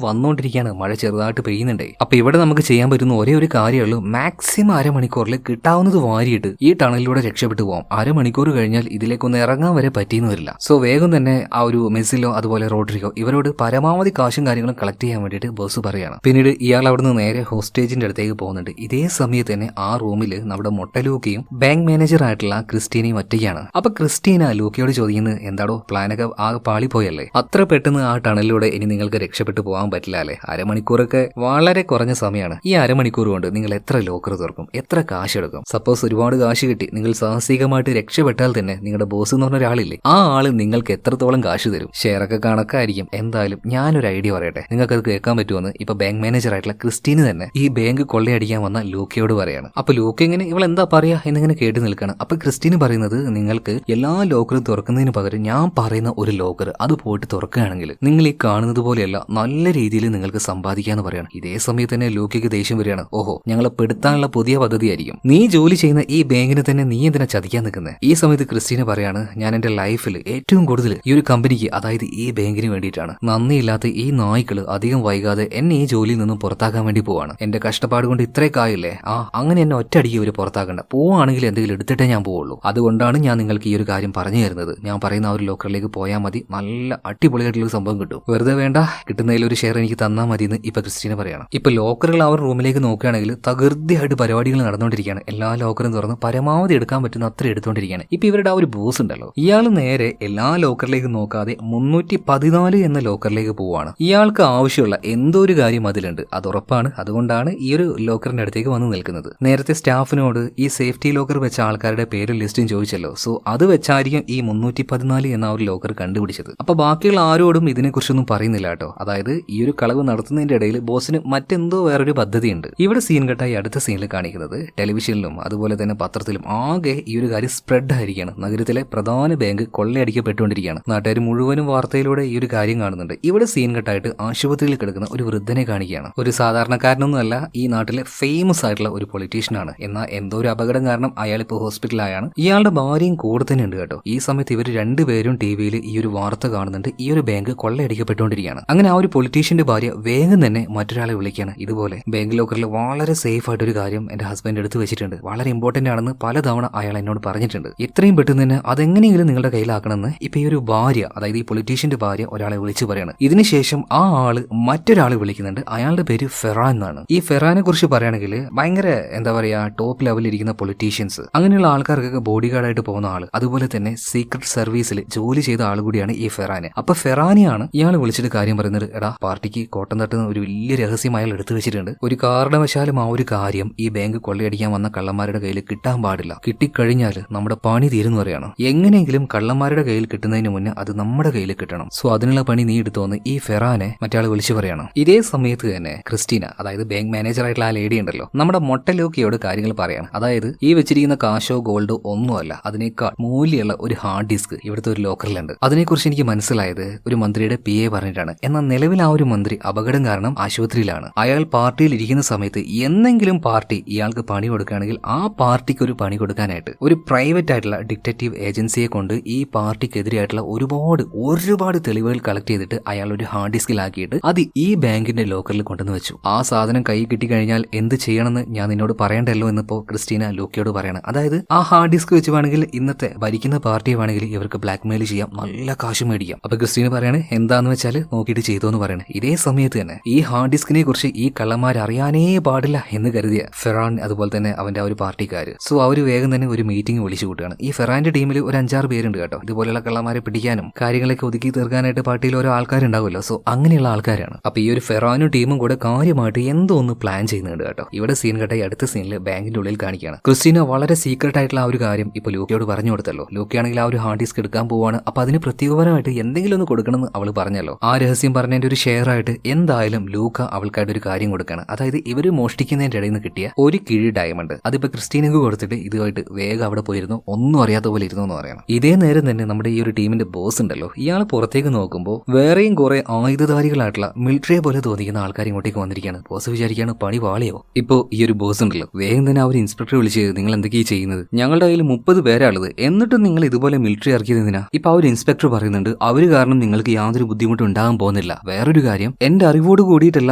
വന്നുകൊണ്ടിരിക്കുകയാണ്, മഴ ചെറുതായിട്ട് പെയ്യുന്നുണ്ടേ. അപ്പൊ ഇവിടെ നമുക്ക് ചെയ്യാൻ പറ്റുന്ന ഒരേ ഒരു കാര്യമുള്ളൂ, മാക്സിമം അരമണിക്കൂറിൽ കിട്ടാവുന്നത് വാരിയിട്ട് ഈ ടണലിലൂടെ രക്ഷപ്പെട്ടു പോകാം. അരമണിക്കൂർ കഴിഞ്ഞാൽ ഇതിലേക്കൊന്ന് ഇറങ്ങാൻ വരെ പറ്റിയെന്ന് വരില്ല. സോ വേഗം തന്നെ ആ ഒരു മെസ്സിലോ അതുപോലെ റോഡ്രിഗോ ഇവരോട് പരമാവധി കാശും കാര്യങ്ങളും കളക്ട് ചെയ്യാൻ വേണ്ടിയിട്ട് ബോസ് പറയാണ്. പിന്നീട് ഇയാൾ അവിടുന്ന് നേരെ ഹോസ്റ്റേജിന്റെ അടുത്തേക്ക് പോകുന്നുണ്ട്. ഇതേ സമയത്ത് തന്നെ ആ റൂമിൽ നമ്മുടെ മൊട്ടലൂക്കയും ബാങ്ക് മാനേജർ ആയിട്ടുള്ള ക്രിസ്റ്റീനയും ഒറ്റയ്ക്കാണ്. അപ്പൊ ക്രിസ്റ്റീന ലൂക്കയോട് ചോദിക്കുന്നത്, എന്താടോ പ്ലാനൊക്കെ ആകെ പാളിപ്പോയല്ലേ, അത്ര പെട്ടെന്ന് ആ ടണലിലൂടെ ഇനി നിങ്ങൾക്ക് രക്ഷപ്പെട്ടു പോകാൻ പറ്റില്ല അല്ലേ? അരമണിക്കൂറൊക്കെ വളരെ കുറഞ്ഞ സമയമാണ്. ഈ അരമണിക്കൂർ കൊണ്ട് നിങ്ങൾ എത്ര ലോക്കർ തുറക്കും, എത്ര കാശ് എടുക്കും? സപ്പോസ് ഒരുപാട് കാശ് കിട്ടി നിങ്ങൾ സാഹസികമായിട്ട് രക്ഷപ്പെട്ടാൽ തന്നെ നിങ്ങളുടെ ബോസ് എന്ന് പറഞ്ഞ ഒരാളില്ലേ, ആ ആള് നിങ്ങൾക്ക് എത്രത്തോളം കാശ് തരും? ഷെയറൊക്കെ കണക്കായിരിക്കും. എന്തായാലും ഞാനൊരു ഐഡിയ പറയട്ടെ, നിങ്ങൾക്ക് അത് കേൾക്കാൻ പറ്റുമെന്ന് ഇപ്പൊ ബാങ്ക് മാനേജർ ആയിട്ടുള്ള ക്രിസ്റ്റീന് തന്നെ ഈ ബാങ്ക് കൊള്ളയടിക്കാൻ വന്ന ലൂക്കയോട് പറയാണ്. അപ്പൊ ലൂക്ക ഇങ്ങനെ ഇവളെന്താ പറയാ എന്നിങ്ങനെ കേട്ട് നിൽക്കണം. അപ്പൊ ക്രിസ്റ്റീന് പറയുന്നത്, നിങ്ങൾക്ക് എല്ലാ ലോക്കറും തുറക്കുന്നതിന് പകരം ഞാൻ പറയുന്ന ഒരു ലോക്കർ അത് പോയിട്ട് തുറക്കുകയാണെങ്കിൽ നിങ്ങൾ ഈ കാണുന്നത് പോലെയല്ല നല്ല രീതിയിൽ നിങ്ങൾക്ക് സമ്പാദിക്കാന്ന് പറയാണ്. ഇതേ സമയത്ത് തന്നെ ലൂക്കയ്ക്ക് ദേഷ്യം വരികയാണ്. ഓഹോ, ഞങ്ങളെ പെടുത്താനുള്ള പുതിയ പദ്ധതിയായിരിക്കും. നീ ജോലി ചെയ്യുന്ന ഈ ബാങ്കിനെ തന്നെ നീ എന്തിനാ ചതിക്കാൻ നിൽക്കുന്നത്? ഈ സമയത്ത് ക്രിസ്റ്റീന പറയാണ്, ഞാൻ എന്റെ ലൈഫിൽ ഏറ്റവും കൂടുതൽ ഈ ഒരു കമ്പനിക്ക് അതായത് ഈ ബാങ്കിന് വേണ്ടിയിട്ടാണ്. നന്ദിയില്ലാത്ത ഈ നായ്ക്കള് അധികം വൈകാതെ എന്നെ ഈ ജോലിയിൽ നിന്നും പുറത്താക്കാൻ വേണ്ടി പോവാണ്. എന്റെ കഷ്ടപ്പാട് കൊണ്ട് ഇത്രയൊക്കെ ആയില്ലേ, അങ്ങനെ എന്നെ ഒറ്റയടിക്ക് ഇവര് പുറത്താക്കണ്ട. പോവാണെങ്കിൽ എന്തെങ്കിലും എടുത്തിട്ടേ ഞാൻ പോവുള്ളൂ. അതുകൊണ്ടാണ് ഞാൻ നിങ്ങൾക്ക് ഈ ഒരു കാര്യം പറഞ്ഞു തരുന്നത്. ഞാൻ പറയുന്ന ആ ഒരു ലോക്കറിലേക്ക് പോയാൽ മതി, നല്ല അടിപൊളിയായിട്ടുള്ള സംഭവം കിട്ടും. വെറുതെ വേണ്ട, കിട്ടുന്നതിൽ ഒരു ഷെയർ എനിക്ക് തന്നാൽ മതി എന്ന് ഇപ്പൊ ക്രിസ്റ്റീന പറയണം. ഇപ്പൊ ലോക്കറുകൾ അവർ റൂമിലേക്ക് നോക്കുകയാണെങ്കിൽ തകൃതിയായിട്ട് പരിപാടികൾ നടന്നുകൊണ്ടിരിക്കുകയാണ്. എല്ലാ ലോക്കറും തുറന്ന് പരമാവധി എടുക്കാൻ പറ്റുന്ന അത്ര എടുത്തുകൊണ്ടിരിക്കുകയാണ്. ഇപ്പൊ ഇവരുടെ ആ ഒരു ബോസ് ഉണ്ടല്ലോ, ഇയാൾ നേരെ എല്ലാ ലോക്കറിലേക്ക് നോക്കാതെ 314 എന്ന ലോക്കറിലേക്ക് പോവാണ്. ഇയാൾക്ക് ആവശ്യമുള്ള എന്തോ ഒരു കാര്യം അതിലുണ്ട്, അത് ഉറപ്പാണ്. അതുകൊണ്ടാണ് ഈ ഒരു ലോക്കറിന്റെ അടുത്തേക്ക് വന്ന് നിൽക്കുന്നത്. നേരത്തെ സ്റ്റാഫിനോട് ഈ സേഫ്റ്റി ലോക്കർ വെച്ച ആൾക്കാരുടെ പേരും ലിസ്റ്റും ചോദിച്ചല്ലോ, സോ അത് വെച്ചായിരിക്കും ഈ 314 എന്ന ഒരു ലോക്കർ കണ്ടുപിടിച്ചത്. അപ്പൊ ബാക്കിയുള്ള ആരോടും ഇതിനെക്കുറിച്ചൊന്നും പറയുന്നില്ല കേട്ടോ. അതായത് ഈ ഒരു കളവ് നടത്തുന്നതിന്റെ ഇടയിൽ ബോസിന് മറ്റെന്തോ വേറൊരു പദ്ധതിയുണ്ട്. ഇവിടെ സീൻ കെട്ടായി അടുത്ത സീനിൽ കാണിക്കുന്നത് ടെലിവിഷനിലും അതുപോലെ തന്നെ പത്രത്തിലും ആകെ ഈ ഒരു കാര്യം സ്പ്രെഡ് ആയിരിക്കുകയാണ്. നഗരത്തിലെ പ്രധാന ബാങ്ക് കൊള്ളയടിക്കപ്പെട്ടുകൊണ്ടിരിക്കുകയാണ്. നാട്ടുകാർ മുഴുവനും വാർത്തയിലൂടെ ഈ ഒരു കാര്യം കാണുന്നുണ്ട്. ഇവിടെ സീൻ കെട്ടായിട്ട് ആശുപത്രിയിൽ കിടക്കുന്ന ഒരു വൃദ്ധനെ കാണിക്കുകയാണ്. ഒരു സാധാരണക്കാരനൊന്നുമല്ല, ഈ നാട്ടിലെ ഫേമസ് ആയിട്ടുള്ള ഒരു പൊളിറ്റീഷ്യനാണ്. എന്നാൽ എന്തോ ഒരു അപകടം കാരണം അയാൾ ഇപ്പോൾ ഹോസ്പിറ്റലായാണ്. ഇയാളുടെ ഭാര്യയും കൂടെ തന്നെ ഉണ്ട് കേട്ടോ. ഈ സമയത്ത് ഇവർ രണ്ടുപേരും ടിവിയിൽ ഈ ഒരു വാർത്ത കാണുന്നുണ്ട്, ഈ ഒരു ബാങ്ക് കൊള്ളയടിക്കപ്പെട്ടുകൊണ്ടിരിക്കുകയാണ്. അങ്ങനെ ആ ഒരു പൊളിറ്റീഷ്യന്റെ ഭാര്യ വേഗം തന്നെ മറ്റൊരാളെ വിളിക്കുകയാണ്. ഇതുപോലെ ബാങ്ക് ലോക്കറിൽ വളരെ സേഫ് ആയിട്ടൊരു കാര്യം എന്റെ ഹസ്ബൻഡ് എടുത്ത് വെച്ചിട്ടുണ്ട്, വളരെ ഇമ്പോർട്ടന്റ് ആണെന്ന് പലതവണ അയാൾ എന്നോട് പറഞ്ഞിട്ടുണ്ട്. ഇത്രയും പെട്ടെന്ന് തന്നെ അതെങ്ങനെയെങ്കിലും നിങ്ങളുടെ കയ്യിലാക്കണമെന്ന് ഇപ്പൊ ഈ ഒരു ഭാര്യ, അതായത് ഈ പൊളിറ്റീഷ്യന്റെ ഭാര്യ ഒരാളെ വിളിച്ചു പറയാണ്. ഇതിനുശേഷം ആ ആള് മറ്റൊരാളെ വിളിക്കുന്നുണ്ട്. അയാളുടെ പേര് ഫെറാൻ എന്നാണ്. ഈ ഫെറാനെ കുറിച്ച് പറയുകയാണെങ്കിൽ ഭയങ്കര എന്താ പറയാ ടോപ്പ് ലെവലിൽ ഇരിക്കുന്ന പൊളിറ്റീഷ്യൻസ് അങ്ങനെയുള്ള ആൾക്കാർക്കൊക്കെ ബോഡി ഗാർഡ് ഗാർഡായിട്ട് പോകുന്ന ആള്, അതുപോലെ തന്നെ സീക്രട്ട് സർവീസിൽ ജോലി ചെയ്ത ആൾ കൂടിയാണ് ഈ ഫെറാന്. അപ്പൊ ഫെറാനെയാണ് ഇയാൾ വിളിച്ചിട്ട് കാര്യം പറയുന്നത്, എടാ പാർട്ടിക്ക് കോട്ടം തട്ടുന്ന ഒരു വലിയ രഹസ്യം അയാൾ എടുത്തു വെച്ചിട്ടുണ്ട്. ഒരു കാരണവശാലും ആ ഒരു കാര്യം ഈ ബാങ്ക് കൊള്ളയടിക്കാൻ വന്ന കള്ളന്മാരുടെ കയ്യിൽ കിട്ടാൻ പാടില്ല. കിട്ടിക്കഴിഞ്ഞാൽ നമ്മുടെ പണി തീരുന്നു പറയണം. എങ്ങനെയെങ്കിലും കള്ളന്മാരുടെ കയ്യിൽ കിട്ടുന്നതിന് മുന്നേ അത് നമ്മുടെ കയ്യിൽ കിട്ടണം. സോ അതിനുള്ള പണി നീ എടുത്തോന്ന് ഈ ഫെറാനെ മറ്റാൾ വിളിച്ചു പറയണം. ഇതേ സമയത്ത് തന്നെ ക്രിസ്റ്റീന, അതായത് ബാങ്ക് മാനേജർ ആയിട്ടുള്ള ആ ലേഡി ഉണ്ടല്ലോ, നമ്മുടെ മൊട്ടലോക്കിയോട് കാര്യങ്ങൾ പറയാണ്. അതായത് ഈ വെച്ചിരിക്കുന്ന കാശോ ഗോൾഡോ ഒന്നുമല്ല, അതിനേക്കാൾ മൂല്യമുള്ള ഒരു ഹാർഡ് ഡിസ്ക് ഇവിടുത്തെ ഒരു ലോക്കറിലുണ്ട്. അതിനെക്കുറിച്ച് എനിക്ക് മനസ്സിലായത് ഒരു മന്ത്രിയുടെ PA പറഞ്ഞിട്ടാണ്. എന്നാൽ നിലവിൽ ആ ഒരു മന്ത്രി അപകടം കാരണം ആശുപത്രിയിലാണ്. അയാൾ പാർട്ടിയിൽ ഇരിക്കുന്ന സമയത്ത് എന്തെങ്കിലും പാർട്ടി ഇയാൾക്ക് പണി കൊടുക്കുകയാണെങ്കിൽ ആ പാർട്ടിക്ക് ഒരു പണി കൊടുക്കാനായിട്ട് ഒരു പ്രൈവറ്റ് ആയിട്ടുള്ള ഡിറ്റക്റ്റീവ് ഏജൻസിയെ കൊണ്ട് ഈ പാർട്ടിക്കെതിരായിട്ടുള്ള ഒരുപാട് തെളിവുകൾ കളക്ട് ചെയ്തിട്ട് അയാൾ ഒരു ഹാർഡ് ഡിസ്കിലാക്കിയിട്ട് അത് ഈ ബാങ്കിന്റെ ലോക്കറിൽ കൊണ്ടുവന്ന് വെച്ചു. ആ സാധനം കൈ കിട്ടിക്കഴിഞ്ഞാൽ എന്ത് ചെയ്യണമെന്ന് ഞാൻ നിന്നോട് പറയണ്ടല്ലോ എന്നിപ്പോ ക്രിസ്റ്റീന ലൂക്കയോട് പറയണം. അതായത് ആ ഹാർഡ് ഡിസ്ക് വെച്ച് വേണമെങ്കിൽ ഇന്നത്തെ ഭരിക്കുന്ന പാർട്ടിയെ വേണമെങ്കിൽ ഇവർക്ക് ബ്ലാക്ക് മെയിൽ ചെയ്യാം, നല്ല കാശ് മേടിക്കാം. അപ്പൊ ക്രിസ്റ്റീന പറയാണ് എന്താന്ന് വെച്ചാൽ നോക്കിയിട്ട് ചെയ്തോന്ന് പറയണേ. ഇതേ സമയത്ത് തന്നെ ഈ ഹാർഡ് ഡിസ്കിനെ കുറിച്ച് ഈ കള്ളന്മാർ അറിയാനേ പാടില്ല എന്ന് കരുതിയ ഫെറാൻ അതുപോലെ തന്നെ അവന്റെ ആ ഒരു പാർട്ടിക്കാര്, സോ അവര് വേഗം തന്നെ ഒരു മീറ്റിംഗ് വിളിച്ചു കൂട്ടുകയാണ്. ഈ ഫെറാന്റെ ടീമിൽ ഒരു 5-6 പേരുണ്ട് കേട്ടോ. ഇതുപോലെയുള്ള കള്ളന്മാരെ പിടിക്കാനും കാര്യങ്ങളൊക്കെ ഒതുക്കി തീർക്കാനായിട്ട് പാർട്ടിയിൽ ഓരോ ആൾക്കാരുണ്ടാവുമല്ലോ. സോ അങ്ങനെയുള്ള ആൾക്കാരാണ്. അപ്പൊ ഈ ഒരു ഫെറാനും ടീമും കൂടെ കാര്യമായിട്ട് എന്തോ ഒന്ന് പ്ലാൻ ചെയ്യുന്നുണ്ട് കേട്ടോ. ഇവിടെ സീൻ കേട്ട അടുത്ത സീനിൽ ബാങ്കിന്റെ ഉള്ളിൽ കാണിക്കുകയാണ്. ക്രിസ്റ്റീന വളരെ സീക്രട്ട് ആയിട്ടുള്ള ആ ഒരു കാര്യം ഇപ്പൊ ലൂക്കയോട് പറഞ്ഞു കൊടുത്തല്ലോ. ലൂക്കയാണെങ്കിൽ ആ ഒരു ഹാർഡ് ഡിസ്ക് എടുക്കാൻ പോവാണ്. അപ്പൊ അതിന് പ്രത്യേകപരമായിട്ട് എന്തെങ്കിലും ഒന്ന് കൊടുക്കണമെന്ന് അവൾ പറഞ്ഞല്ലോ. ആ രഹസ്യം പറഞ്ഞതിന്റെ ഒരു ഷെയർ ആയിട്ട് എന്തായാലും ലൂക്ക അവൾക്കായിട്ട് ഒരു കാര്യം കൊടുക്കണം. അതായത് ഇവര് മോഷ്ടിക്കുന്നതിന്റെ ഇടയിൽ നിന്ന് കിട്ടിയ ഒരു കിഴി ഡയമണ്ട് അതിപ്പോ ക്രിസ്റ്റീനക്ക് കൊടുത്തിട്ട് ഇതുമായിട്ട് വേഗം അവിടെ പോയിരുന്നു, ഒന്നും അറിയാത്ത പോലെ ഇരുന്നു എന്ന് പറയണം. ഇതേ നേരം തന്നെ നമ്മുടെ ഈ ഒരു ടീമിന്റെ ബോസ് ഉണ്ടല്ലോ, ഇയാൾ പുറത്തേക്ക് നോക്കുമ്പോൾ വേറെയും കുറെ ആയുധധാരികളായിട്ടുള്ള മിലിറ്ററിയെ പോലെ തോന്നിക്കുന്ന ആൾക്കാർ ഇങ്ങോട്ടേക്ക് വന്നിരിക്കുകയാണ്. ബോസ് വിചാരിക്കുകയാണ് പണി വാളിയോ. ഇപ്പോ ഈ ഒരു ബോസ് ഉണ്ടല്ലോ വേഗം തന്നെ ആ ഒരു ഇൻസ്പെക്ടറെ വിളിച്ച് നിങ്ങൾ എന്തൊക്കെയാണ് ചെയ്യുന്നത്, ഞങ്ങളുടെ കയ്യിൽ 30 പേരാളുള്ളത്, എന്നിട്ടും നിങ്ങൾ ഇതുപോലെ മിലിറ്ററി ഇറക്കിയതിനാ. ഇപ്പൊ ആ ഒരു ഇൻസ്പെക്ടർ പറയുന്നുണ്ട് അവര് കാരണം നിങ്ങൾക്ക് യാതൊരു ബുദ്ധിമുട്ടും ഉണ്ടാകാൻ പോകുന്നില്ല. വേറൊരു കാര്യം, എന്റെ അറിവോട് കൂടിയിട്ടല്ല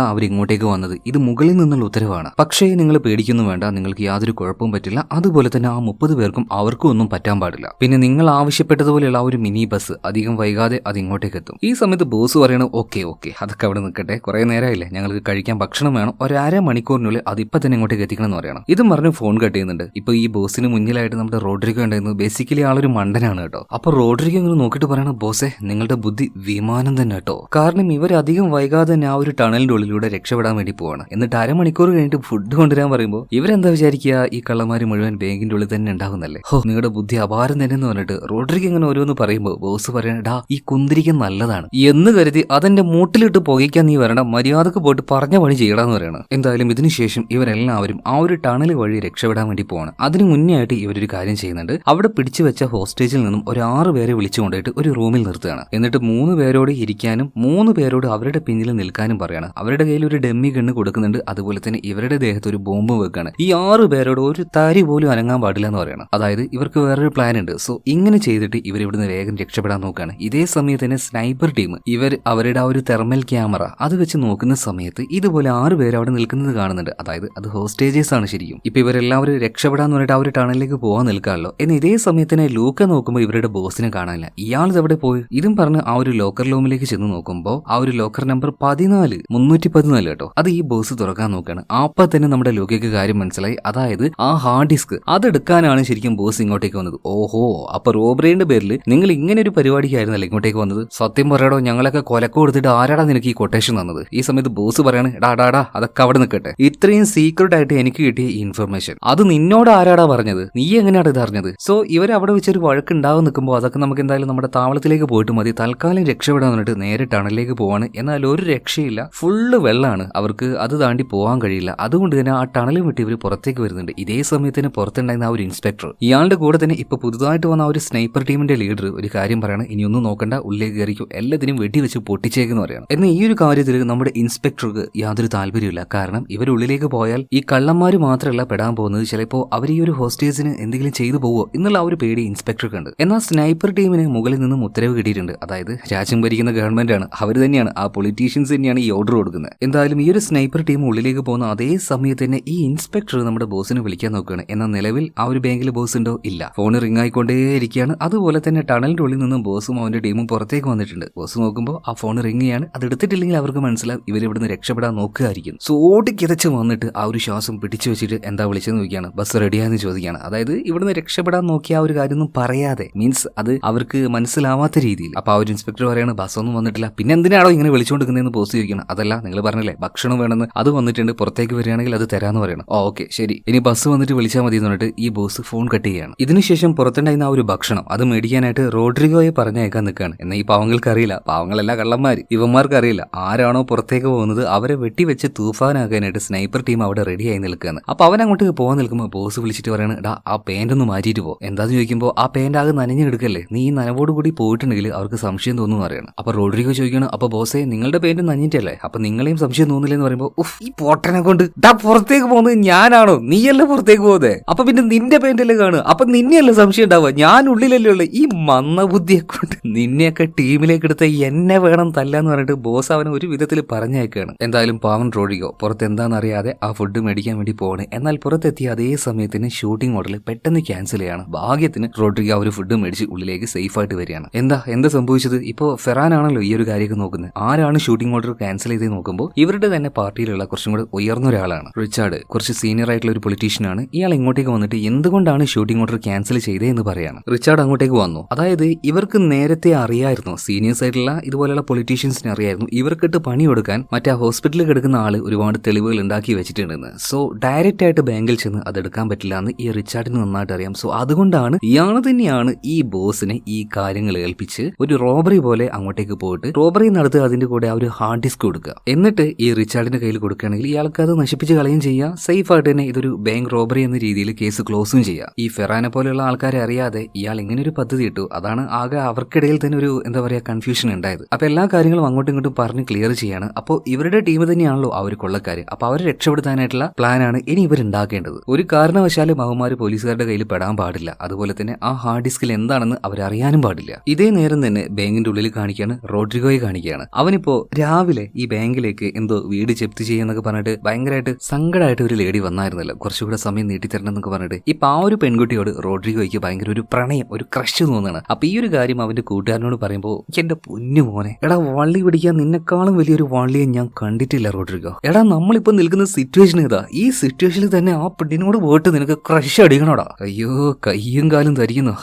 അവർ ഇങ്ങോട്ടേക്ക് വന്നത്, ഇത് മുകളിൽ നിന്നുള്ള ഉത്തരവാണ്. പക്ഷേ നിങ്ങൾ പേടിക്കൊന്നും വേണ്ട, നിങ്ങൾക്ക് യാതൊരു കുഴപ്പവും പറ്റില്ല. അതുപോലെ തന്നെ ആ 30 പേർക്കും അവർക്കും ഒന്നും പറ്റാൻ പാടില്ല. പിന്നെ നിങ്ങൾ ആവശ്യപ്പെട്ടതുപോലെയുള്ള ആ ഒരു മിനി ബസ് അധികം വൈകാതെ അത് ഇങ്ങോട്ടേക്ക് എത്തും. ഈ സമയത്ത് ബോസ് പറയണ ഓക്കെ അതൊക്കെ അവിടെ നിൽക്കട്ടെ, കുറെ നേരമായില്ലേ, ഞങ്ങൾക്ക് കഴിക്കാൻ ഭക്ഷണം വേണം, ഒരു 1/2 മണിക്കൂറിനുള്ളിൽ അത് ഇപ്പൊ തന്നെ ഇങ്ങോട്ടേക്ക് എത്തിക്കണം എന്ന് പറയണം. ഇതും പറഞ്ഞ് ഫോൺ കട്ട് ചെയ്യുന്നുണ്ട്. ഇപ്പൊ ഈ ബോസിന് മുന്നിലായിട്ട് നമ്മുടെ റോഡ്രിഗോ ഉണ്ടായിരുന്നു. ബേസിക്കലി ആളൊരു മണ്ടനാണ് കേട്ടോ. അപ്പൊ റോഡ്രിഗോ ഇങ്ങനെ നോക്കിയിട്ട് പറയണം ബോസേ നിങ്ങളുടെ ബുദ്ധി വിമാനം തന്നെ കേട്ടോ. കാരണം ഇവരധികം വൈകാതെ തന്നെ ആ ഒരു ടണലിന്റെ ഉള്ളിലൂടെ രക്ഷപ്പെടാൻ വേണ്ടി പോവാണ്. എന്നിട്ട് 1/2 മണിക്കൂർ കഴിഞ്ഞിട്ട് ഫുഡ് കൊണ്ടുവരാൻ പറയുമ്പോൾ ഇവരെന്താ വിചാരിക്കുക ഈ കള്ളന്മാര് മുഴുവൻ ബാങ്കിന്റെ ഉള്ളിൽ തന്നെ ഉണ്ടാകുന്നല്ലേ. നിങ്ങളുടെ ബുദ്ധി അപാരം തന്നെ എന്ന് പറഞ്ഞിട്ട് റോഡ്രിഗോ ഇങ്ങനെ ഓരോന്ന് പറയുമ്പോൾ ബോസ് പറയണടാ ഈ കുന്തിരിക്കം നല്ലതാണ് എന്ന് കരുതി അതെന്റെ മൂട്ടിലിട്ട് പുകയ്ക്കാൻ നീ വരണം, മര്യാദക്ക് പോയിട്ട് പറഞ്ഞ പണി ചെയ്യടാന്ന് പറയണം. എന്തായാലും ഇതിനുശേഷം ഇവരെല്ലാവരും ആ ഒരു ടണൽ വഴി രക്ഷപ്പെടാൻ വേണ്ടി പോവാണ്. അതിന് മുന്നേ ആയിട്ട് ഇവരൊരു കാര്യം ചെയ്യുന്നുണ്ട്. അവിടെ പിടിച്ചു വെച്ച ഹോസ്റ്റേജിൽ നിന്നും ഒരു 6 പേരെ വിളിച്ചു കൊണ്ടുപോയിട്ട് ഒരു റൂമിൽ നിർത്തുകയാണ്. എന്നിട്ട് 3 പേരോട് ഇരിക്കാനും 3 പേരോട് അവരുടെ പിന്നിൽ നിൽക്കാനും പറയാണ്. അവരുടെ കയ്യിൽ ഒരു ഡമ്മി ഗണ്ണ് കൊടുക്കുന്നുണ്ട്. അതുപോലെ തന്നെ ഇവരുടെ ദേഹത്ത് ഒരു ബോംബ് വെക്കാണ്. ഈ 6 പേരോട് ഒരു തരി പോലും അനങ്ങാൻ പാടില്ല എന്ന് പറയണം. അതായത് ഇവർക്ക് വേറൊരു പ്ലാൻ ഉണ്ട്. സോ ഇങ്ങനെ ചെയ്തിട്ട് ഇവർ ഇവിടുന്ന് വേഗം രക്ഷപ്പെടാൻ നോക്കുകയാണ്. ഇതേ സമയത്ത് തന്നെ സ്നൈപ്പർ ടീം ഇവർ അവരുടെ ആ ഒരു തെർമൽ ക്യാമറ അത് വെച്ച് നോക്കുന്ന സമയത്ത് ഇതുപോലെ 6 പേര് അവിടെ നിൽക്കുന്നത് കാണുന്നുണ്ട്. അതായത് അത് ഹോസ്റ്റേജേഴ്സ് ആണ് ശരിക്കും. ഇപ്പൊ ഇവരെല്ലാവരും രക്ഷപ്പെടാന്ന് പറഞ്ഞിട്ട് ആ ഒരു ടണലിലേക്ക് പോകാൻ നിൽക്കാമല്ലോ. എന്നാൽ ഇതേ സമയത്ത് തന്നെ ലൂക്ക നോക്കുമ്പോൾ ഇവരുടെ ബോസിനെ കാണാനില്ല. ഇയാൾ എവിടെ പോയി ഇതും പറഞ്ഞ് ആ ഒരു ലോക്കർ റൂമിലേക്ക് ചെന്ന് നോക്കുമ്പോൾ ആ ഒരു ലോക്കർ നമ്പർ 314 കേട്ടോ. അത് ഈ ബോസ് തുറക്കാൻ നോക്കുകയാണ്. അപ്പൊ തന്നെ നമ്മുടെ ലൂക്കയ്ക്ക് കാര്യം മനസ്സിലായി. അതായത് ആ ഹാർഡ് ഡിസ്ക് അതെടുക്കാനാണ് ശരിക്കും ബോസ് ഇങ്ങോട്ടേക്ക് വന്നത്. ഓഹോ, അപ്പൊ റോബറിയുടെ പേരിൽ നിങ്ങൾ ഇങ്ങനെ ഒരു പരിപാടിക്കായിരുന്നല്ലേ ഇങ്ങോട്ടേക്ക് വന്നത്. സത്യം പറയടോ, ഞങ്ങളൊക്കെ കൊലക്ക് കൊടുത്തിട്ട് ആരാടാ നിനക്ക് ഈ കൊട്ടേഷൻ തന്നത്. ഈ സമയത്ത് ബോസ് പറയാണ് ഡാ അതൊക്കെ അവിടെ നിൽക്കട്ടെ, ഇത്രയും സീക്രട്ട് ആയിട്ട് എനിക്ക് കിട്ടിയ ഇൻഫർമേഷൻ അത് നിന്നോട് ആരാടാ പറഞ്ഞത്, നീ എങ്ങനെയാണ് ഇത് അറിഞ്ഞത്. സോ ഇവരവിടെ വെച്ചൊരു വഴക്കുണ്ടാവും നിൽക്കുമ്പോൾ അതൊക്കെ നമുക്ക് എന്തായാലും നമ്മുടെ താവളത്തിലേക്ക് പോയിട്ട് മതി, തൽക്കാലം രക്ഷപ്പെടാൻ പറഞ്ഞിട്ട് നേരെ ടണലിലേക്ക് പോവാണ്. എന്നാൽ ഒരു രക്ഷയില്ല, ഫുള്ള് വെള്ളമാണ്, അവർക്ക് അത് താണ്ടി പോകാൻ കഴിയില്ല. അതുകൊണ്ട് തന്നെ ആ ടണലും വിട്ട് ഇവർ പുറത്തേക്ക് വരുന്നുണ്ട്. ഇതേ സമയത്തിന് പുറത്തുണ്ടായിരുന്ന ആ ഒരു ഇൻസ്പെക്ടർ ഇയാളുടെ കൂടെ തന്നെ ഇപ്പൊ പുതുതായിട്ട് വന്ന ആ ഒരു സ്നൈപ്പർ ടീമിന്റെ ലീഡർ ഒരു കാര്യം പറയാണ്, ഇനിയൊന്നും നോക്കണ്ട, ഉള്ളിലേക്ക് കയറിക്കും, എല്ലാത്തിനും വെടിവെച്ച് പൊട്ടിച്ചേക്കെന്ന് പറയണം. എന്നാൽ ഈ ഒരു കാര്യത്തിൽ നമ്മുടെ ഇൻസ്പെക്ടർക്ക് യാതൊരു താല്പര്യമില്ല. കാരണം ഇവരുള്ളിലേക്ക് പോയാൽ ഈ കള്ളന്മാർ മാത്രമല്ല പെടാൻ പോകുന്നത്, ചിലപ്പോൾ അവർ ഈ ഒരു ഹോസ്റ്റേജിന് എന്തെങ്കിലും ചെയ്തു പോവോ എന്നുള്ള ആ ഒരു പേടി ഇൻസ്പെക്ടർക്ക് ഉണ്ട്. എന്നാൽ സ്നൈപ്പർ ടീമിന് മുകളിൽ നിന്നും ഉത്തരവ് കിട്ടിയിട്ടുണ്ട്. അതായത് രാജ്യം ഭരിക്കുന്ന ഗവൺമെന്റ് ആണ്, അവർ തന്നെയാണ്, ആ പൊളിറ്റീഷ്യൻസ് തന്നെയാണ് ഈ ഓർഡർ കൊടുക്കുന്നത്. എന്തായാലും ഈ ഒരു സ്നൈപ്പർ ടീം ഉള്ളിലേക്ക് പോകുന്ന അതേ സമയത്ത് തന്നെ ഈ ഇൻസ്പെക്ടർ നമ്മുടെ ബോസിനെ വിളിക്കാൻ നോക്കുകയാണ്. എന്നാൽ നിലവിൽ ആ ഒരു ബാങ്കിൽ ബോസ് ഉണ്ടോ ഇല്ല, ഫോൺ റിംഗ് ആയിക്കൊണ്ടേയിരിക്കുകയാണ്. അതുപോലെ തന്നെ ടണലിന്റെ ഉള്ളിൽ നിന്നും ബോസും അവന്റെ ടീമും പുറത്തേക്ക് വന്നിട്ടുണ്ട്. ബോസ് നോക്കുമ്പോൾ ആ ഫോൺ റിംഗ് ചെയ്യാണ്. അത് എടുത്തിട്ടില്ലെങ്കിൽ അവർക്ക് മനസ്സിലാവും ഇവരിവിടുന്ന് രക്ഷപ്പെടാൻ നോക്കുകയായിരിക്കും. സോടി കിതച്ച് വന്നിട്ട് ആ ഒരു ശ്വാസം പിടിച്ചു വെച്ചിട്ട് എന്താ വിളിച്ചെന്ന് ചോദിക്കുകയാണ്. ബസ് റെഡിയാന്ന് ചോദിക്കുകയാണ്. അതായത് ഇവിടുന്ന് രക്ഷപ്പെടാൻ രക്ഷപ്പെടാൻ നോക്കിയ ആ ഒരു കാര്യമൊന്നും പറയാതെ, മീൻസ് അത് അവർക്ക് മനസ്സിലാവാത്ത രീതിയിൽ. അപ്പൊ ആ ഒരു ഇൻസ്പെക്ടർ പറയാണ് ബസ്സൊന്നും വന്നിട്ടില്ല, പിന്നെ എന്തിനാണോ ഇങ്ങനെ വിളിച്ചുകൊണ്ടിരിക്കുന്നതെന്ന് ബോസ് ചോദിക്കണം. അതല്ല, നിങ്ങൾ പറഞ്ഞല്ലേ ഭക്ഷണം വേണമെന്ന്, അത് വന്നിട്ടുണ്ട്, പുറത്തേക്ക് വരികയാണെങ്കിൽ അത് തരാന്ന് പറയണം. ഓക്കെ ശരി, ഇനി ബസ് വന്നിട്ട് വിളിച്ചാൽ മതി എന്ന് പറഞ്ഞിട്ട് ഈ ബോസ് ഫോൺ കട്ട് ചെയ്യാണ്. ഇതിനുശേഷം പുറത്തുണ്ടായിരുന്ന ആ ഒരു ഭക്ഷണം അത് മേടിക്കാനായിട്ട് റോഡ്രിഗോയെ പറഞ്ഞയക്കാൻ നിൽക്കുകയാണ്. എന്നാൽ ഈ പാവങ്ങൾക്ക് അറിയില്ല, പാവങ്ങളല്ല കള്ളന്മാര്, ഇവന്മാർക്ക് അറിയില്ല ആരാണോ പുറത്തേക്ക് പോകുന്നത് അവരെ വെട്ടിവെച്ച് തൂഫാനാക്കാനായിട്ട് സ്നൈപ്പർ ടീം അവിടെ റെഡിയായി നിൽക്കുകയാണ്. അപ്പൊ അവൻ അങ്ങോട്ട് പോകാൻ നിൽക്കുമ്പോൾ ബോസ് വിളിച്ചിട്ട് പറയാണ്, ഡാ ആ പേന്റ് ഒന്ന് മാറ്റിയിട്ട് പോ. എന്താന്ന് ചോദിക്കുമ്പോൾ ആ പേന്റ് ആകെ നനഞ്ഞെടുക്കല്ലേ, നീ ഈ നനവോട് കൂടി പോയിട്ടുണ്ടെങ്കിൽ അവർക്ക് സംശയം തോന്നുന്നു പറയണം. അപ്പൊ റോഡ്രിഗോ ചോദിക്കണം, അപ്പൊ ബോസേ നിങ്ങളുടെ പേന്റ് നനഞ്ഞിട്ടല്ലേ, അപ്പൊ നിങ്ങളെയും സംശയം തോന്നില്ലെന്ന് പറയുമ്പോൾ ഉഫ്, ഈ പോട്ടനെ കൊണ്ട് ഡാ പുറത്തേക്ക് പോകുന്നത് ഞാനാണോ, നീയല്ലേ പുറത്തേക്ക് പോകുന്നത്, അപ്പൊ പിന്നെ നിന്റെ പേന്റല്ലേ കാണുക, അപ്പൊ നിന്നെയല്ലേ സംശയം ഉണ്ടാവുക, ഞാൻ ഉള്ളിലല്ലേ ഉള്ളു. ഈ മന്ദബുദ്ധിയെ കൊണ്ട് നിന്നെയൊക്കെ ടീമിലേക്ക് എടുത്ത എന്നെ വേണം തല്ലാന്ന് പറഞ്ഞിട്ട് ബോസ് അവനെ ഒരു വിധത്തിൽ പറഞ്ഞേക്കാണ്. എന്തായാലും പാവൻ റോഡ്രിഗോ പുറത്ത് എന്താണെന്നറിയാതെ ആ ഫുഡ് മേടിക്കാൻ വേണ്ടി പോകണേ. എന്നാൽ പുറത്തെത്തിയ അതേ സമയത്തിന് ഷൂട്ടിംഗ് ഓർഡർ പെട്ടെന്ന് ക്യാൻസൽ ചെയ്യാണ്. ഭാഗ്യത്തിന് റോഡ്രിഗോ ആ ഒരു ഫുഡ് മേടിച്ച് ഉള്ളിലേക്ക് സേഫ് ആയിട്ട് വരികയാണ്. എന്താ സംഭവിച്ചത്? ഇപ്പോ ഫെറാൻ ആണല്ലോ ഈ ഒരു കാര്യമൊക്കെ നോക്കുന്നത്. ആരാണ് ഷൂട്ടിംഗ് ഓർഡർ ക്യാൻസൽ ചെയ്ത് നോക്കുമ്പോൾ ഇവരുടെ തന്നെ പാർട്ടിയിലുള്ള കുറച്ചും കൂടെ ഉയർന്ന ഒരാളാണ് റിച്ചാർഡ്. കുറച്ച് സീനിയർ ആയിട്ടുള്ള ഒരു പൊളിറ്റീഷ്യൻ ആണ്. ഇയാൾ ഇങ്ങോട്ടേക്ക് വന്നിട്ട് എന്തുകൊണ്ടാണ് ഷൂട്ടിംഗ് ഓർഡർ ക്യാൻസൽ ചെയ്തേ എന്ന് പറയാണ്. റിച്ചാർഡ് അങ്ങോട്ടേക്ക് വന്നു. അതായത് ഇവർക്ക് നേരത്തെ അറിയായിരുന്നു, സീനിയേഴ്സ് ആയിട്ടുള്ള ഇതുപോലെയുള്ള പൊളിറ്റീഷ്യൻസിനെ അറിയായിരുന്നു ഇവർക്കിട്ട് പണി കൊടുക്കാൻ മറ്റേ ഹോസ്പിറ്റലിൽ കിടക്കുന്ന ആള് ഒരുപാട് തെളിവുകൾ ഉണ്ടാക്കി വെച്ചിട്ടുണ്ടെന്ന്. സോ ഡയറക്റ്റ് ആയിട്ട് ബാങ്കിൽ ചെന്ന് അത് എടുക്കാൻ പറ്റില്ല എന്ന് ഈ റിച്ചാർഡിന് നന്നായിട്ട് അറിയാം. സോ അതുകൊണ്ടാണ് ഇയാൾ തന്നെയാണ് ഈ ബോസിനെ ഈ കാര്യങ്ങൾ ഏൽപ്പിച്ച് ഒരു റോബറി പോലെ അങ്ങോട്ടേക്ക് പോയിട്ട് റോബറി നടത്തുക, അതിന്റെ കൂടെ ആ ഒരു ഹാർഡ് ഡിസ്ക് കൊടുക്കുക, എന്നിട്ട് ഈ റിച്ചാർഡിന്റെ കയ്യിൽ കൊടുക്കുകയാണെങ്കിൽ ഇയാൾക്ക് അത് നശിപ്പിച്ച് കളയും ചെയ്യുക. സേഫ് ആയിട്ട് തന്നെ ഇതൊരു ബാങ്ക് റോബറി എന്ന രീതിയിൽ കേസ് ക്ലോസും ചെയ്യുക. ഈ ഫെറാനെ പോലെയുള്ള ആൾക്കാരെ അറിയാതെ ഇയാൾ ഇങ്ങനെ ഒരു പദ്ധതി ഇട്ടു. അതാണ് ആകെ അവർക്കിടയിൽ തന്നെ ഒരു എന്താ പറയാ കൺഫ്യൂഷൻ ഉണ്ടായത്. അപ്പൊ എല്ലാ കാര്യങ്ങളും അങ്ങോട്ടും ഇങ്ങോട്ടും പറഞ്ഞ് ക്ലിയർ ചെയ്യാണ്. അപ്പോൾ ഇവരുടെ ടീം തന്നെയാണല്ലോ ആ ഒരു കൊള്ളക്കാര്. അപ്പൊ അവരെ രക്ഷപ്പെടുത്താനായിട്ടുള്ള പ്ലാനാണ് ഇനി ഇവരുണ്ടാക്കേണ്ടത്. ഒരു കാരണവശാലും അവന്മാര് പോലീസുകാരുടെ കയ്യിൽ പെടാൻ പാടില്ല. അതുപോലെ തന്നെ ആ ഹാർഡ് ഡിസ്കിൽ എന്താണെന്ന് അവരറിയാനും പാടില്ല. ഇതേ നേരം തന്നെ ബാങ്കിന്റെ ഉള്ളിൽ കാണിക്കാണ് റോഡ്രിഗോയെ കാണിക്കുകയാണ്. അവനിപ്പോ രാവിലെ ഈ ബാങ്കിലേക്ക് എന്തോ വീട് ജപ്തി ചെയ്യുന്നൊക്കെ പറഞ്ഞിട്ട് ഭയങ്കരമായിട്ട് സങ്കടമായിട്ട് ഒരു ലേഡി വന്നായിരുന്നല്ലോ, കുറച്ചുകൂടെ സമയം നീട്ടിത്തരണം എന്നൊക്കെ പറഞ്ഞിട്ട്. ഇപ്പൊ ആ ഒരു പെൺകുട്ടിയോട് റോഡ്രിഗോയ്ക്ക് ഭയങ്കര ഒരു പ്രണയം, ഒരു ക്രഷ് തോന്നുകയാണ്. അപ്പൊ ഈ ഒരു കാര്യം അവന്റെ കൂട്ടുകാരനോട് പറയുമ്പോൾ എന്റെ പൊന്നു മോനെ, എടാ വള്ളി പിടിക്കാൻ നിന്നെക്കാളും വലിയൊരു വള്ളിയെ ഞാൻ കണ്ടിട്ടില്ല റോഡ്രിഗോ. എടാ നമ്മളിപ്പോ നിൽക്കുന്ന സിറ്റുവേഷൻ ഇതാ, ഈ സിറ്റുവേഷനിൽ തന്നെ ആ പെണ്ണിനോട് പോയിട്ട് നിനക്ക് ക്രഷ് അടിക്കണോടാ. അയ്യോ കയ്യും കാലും ധരിക്കുന്നു.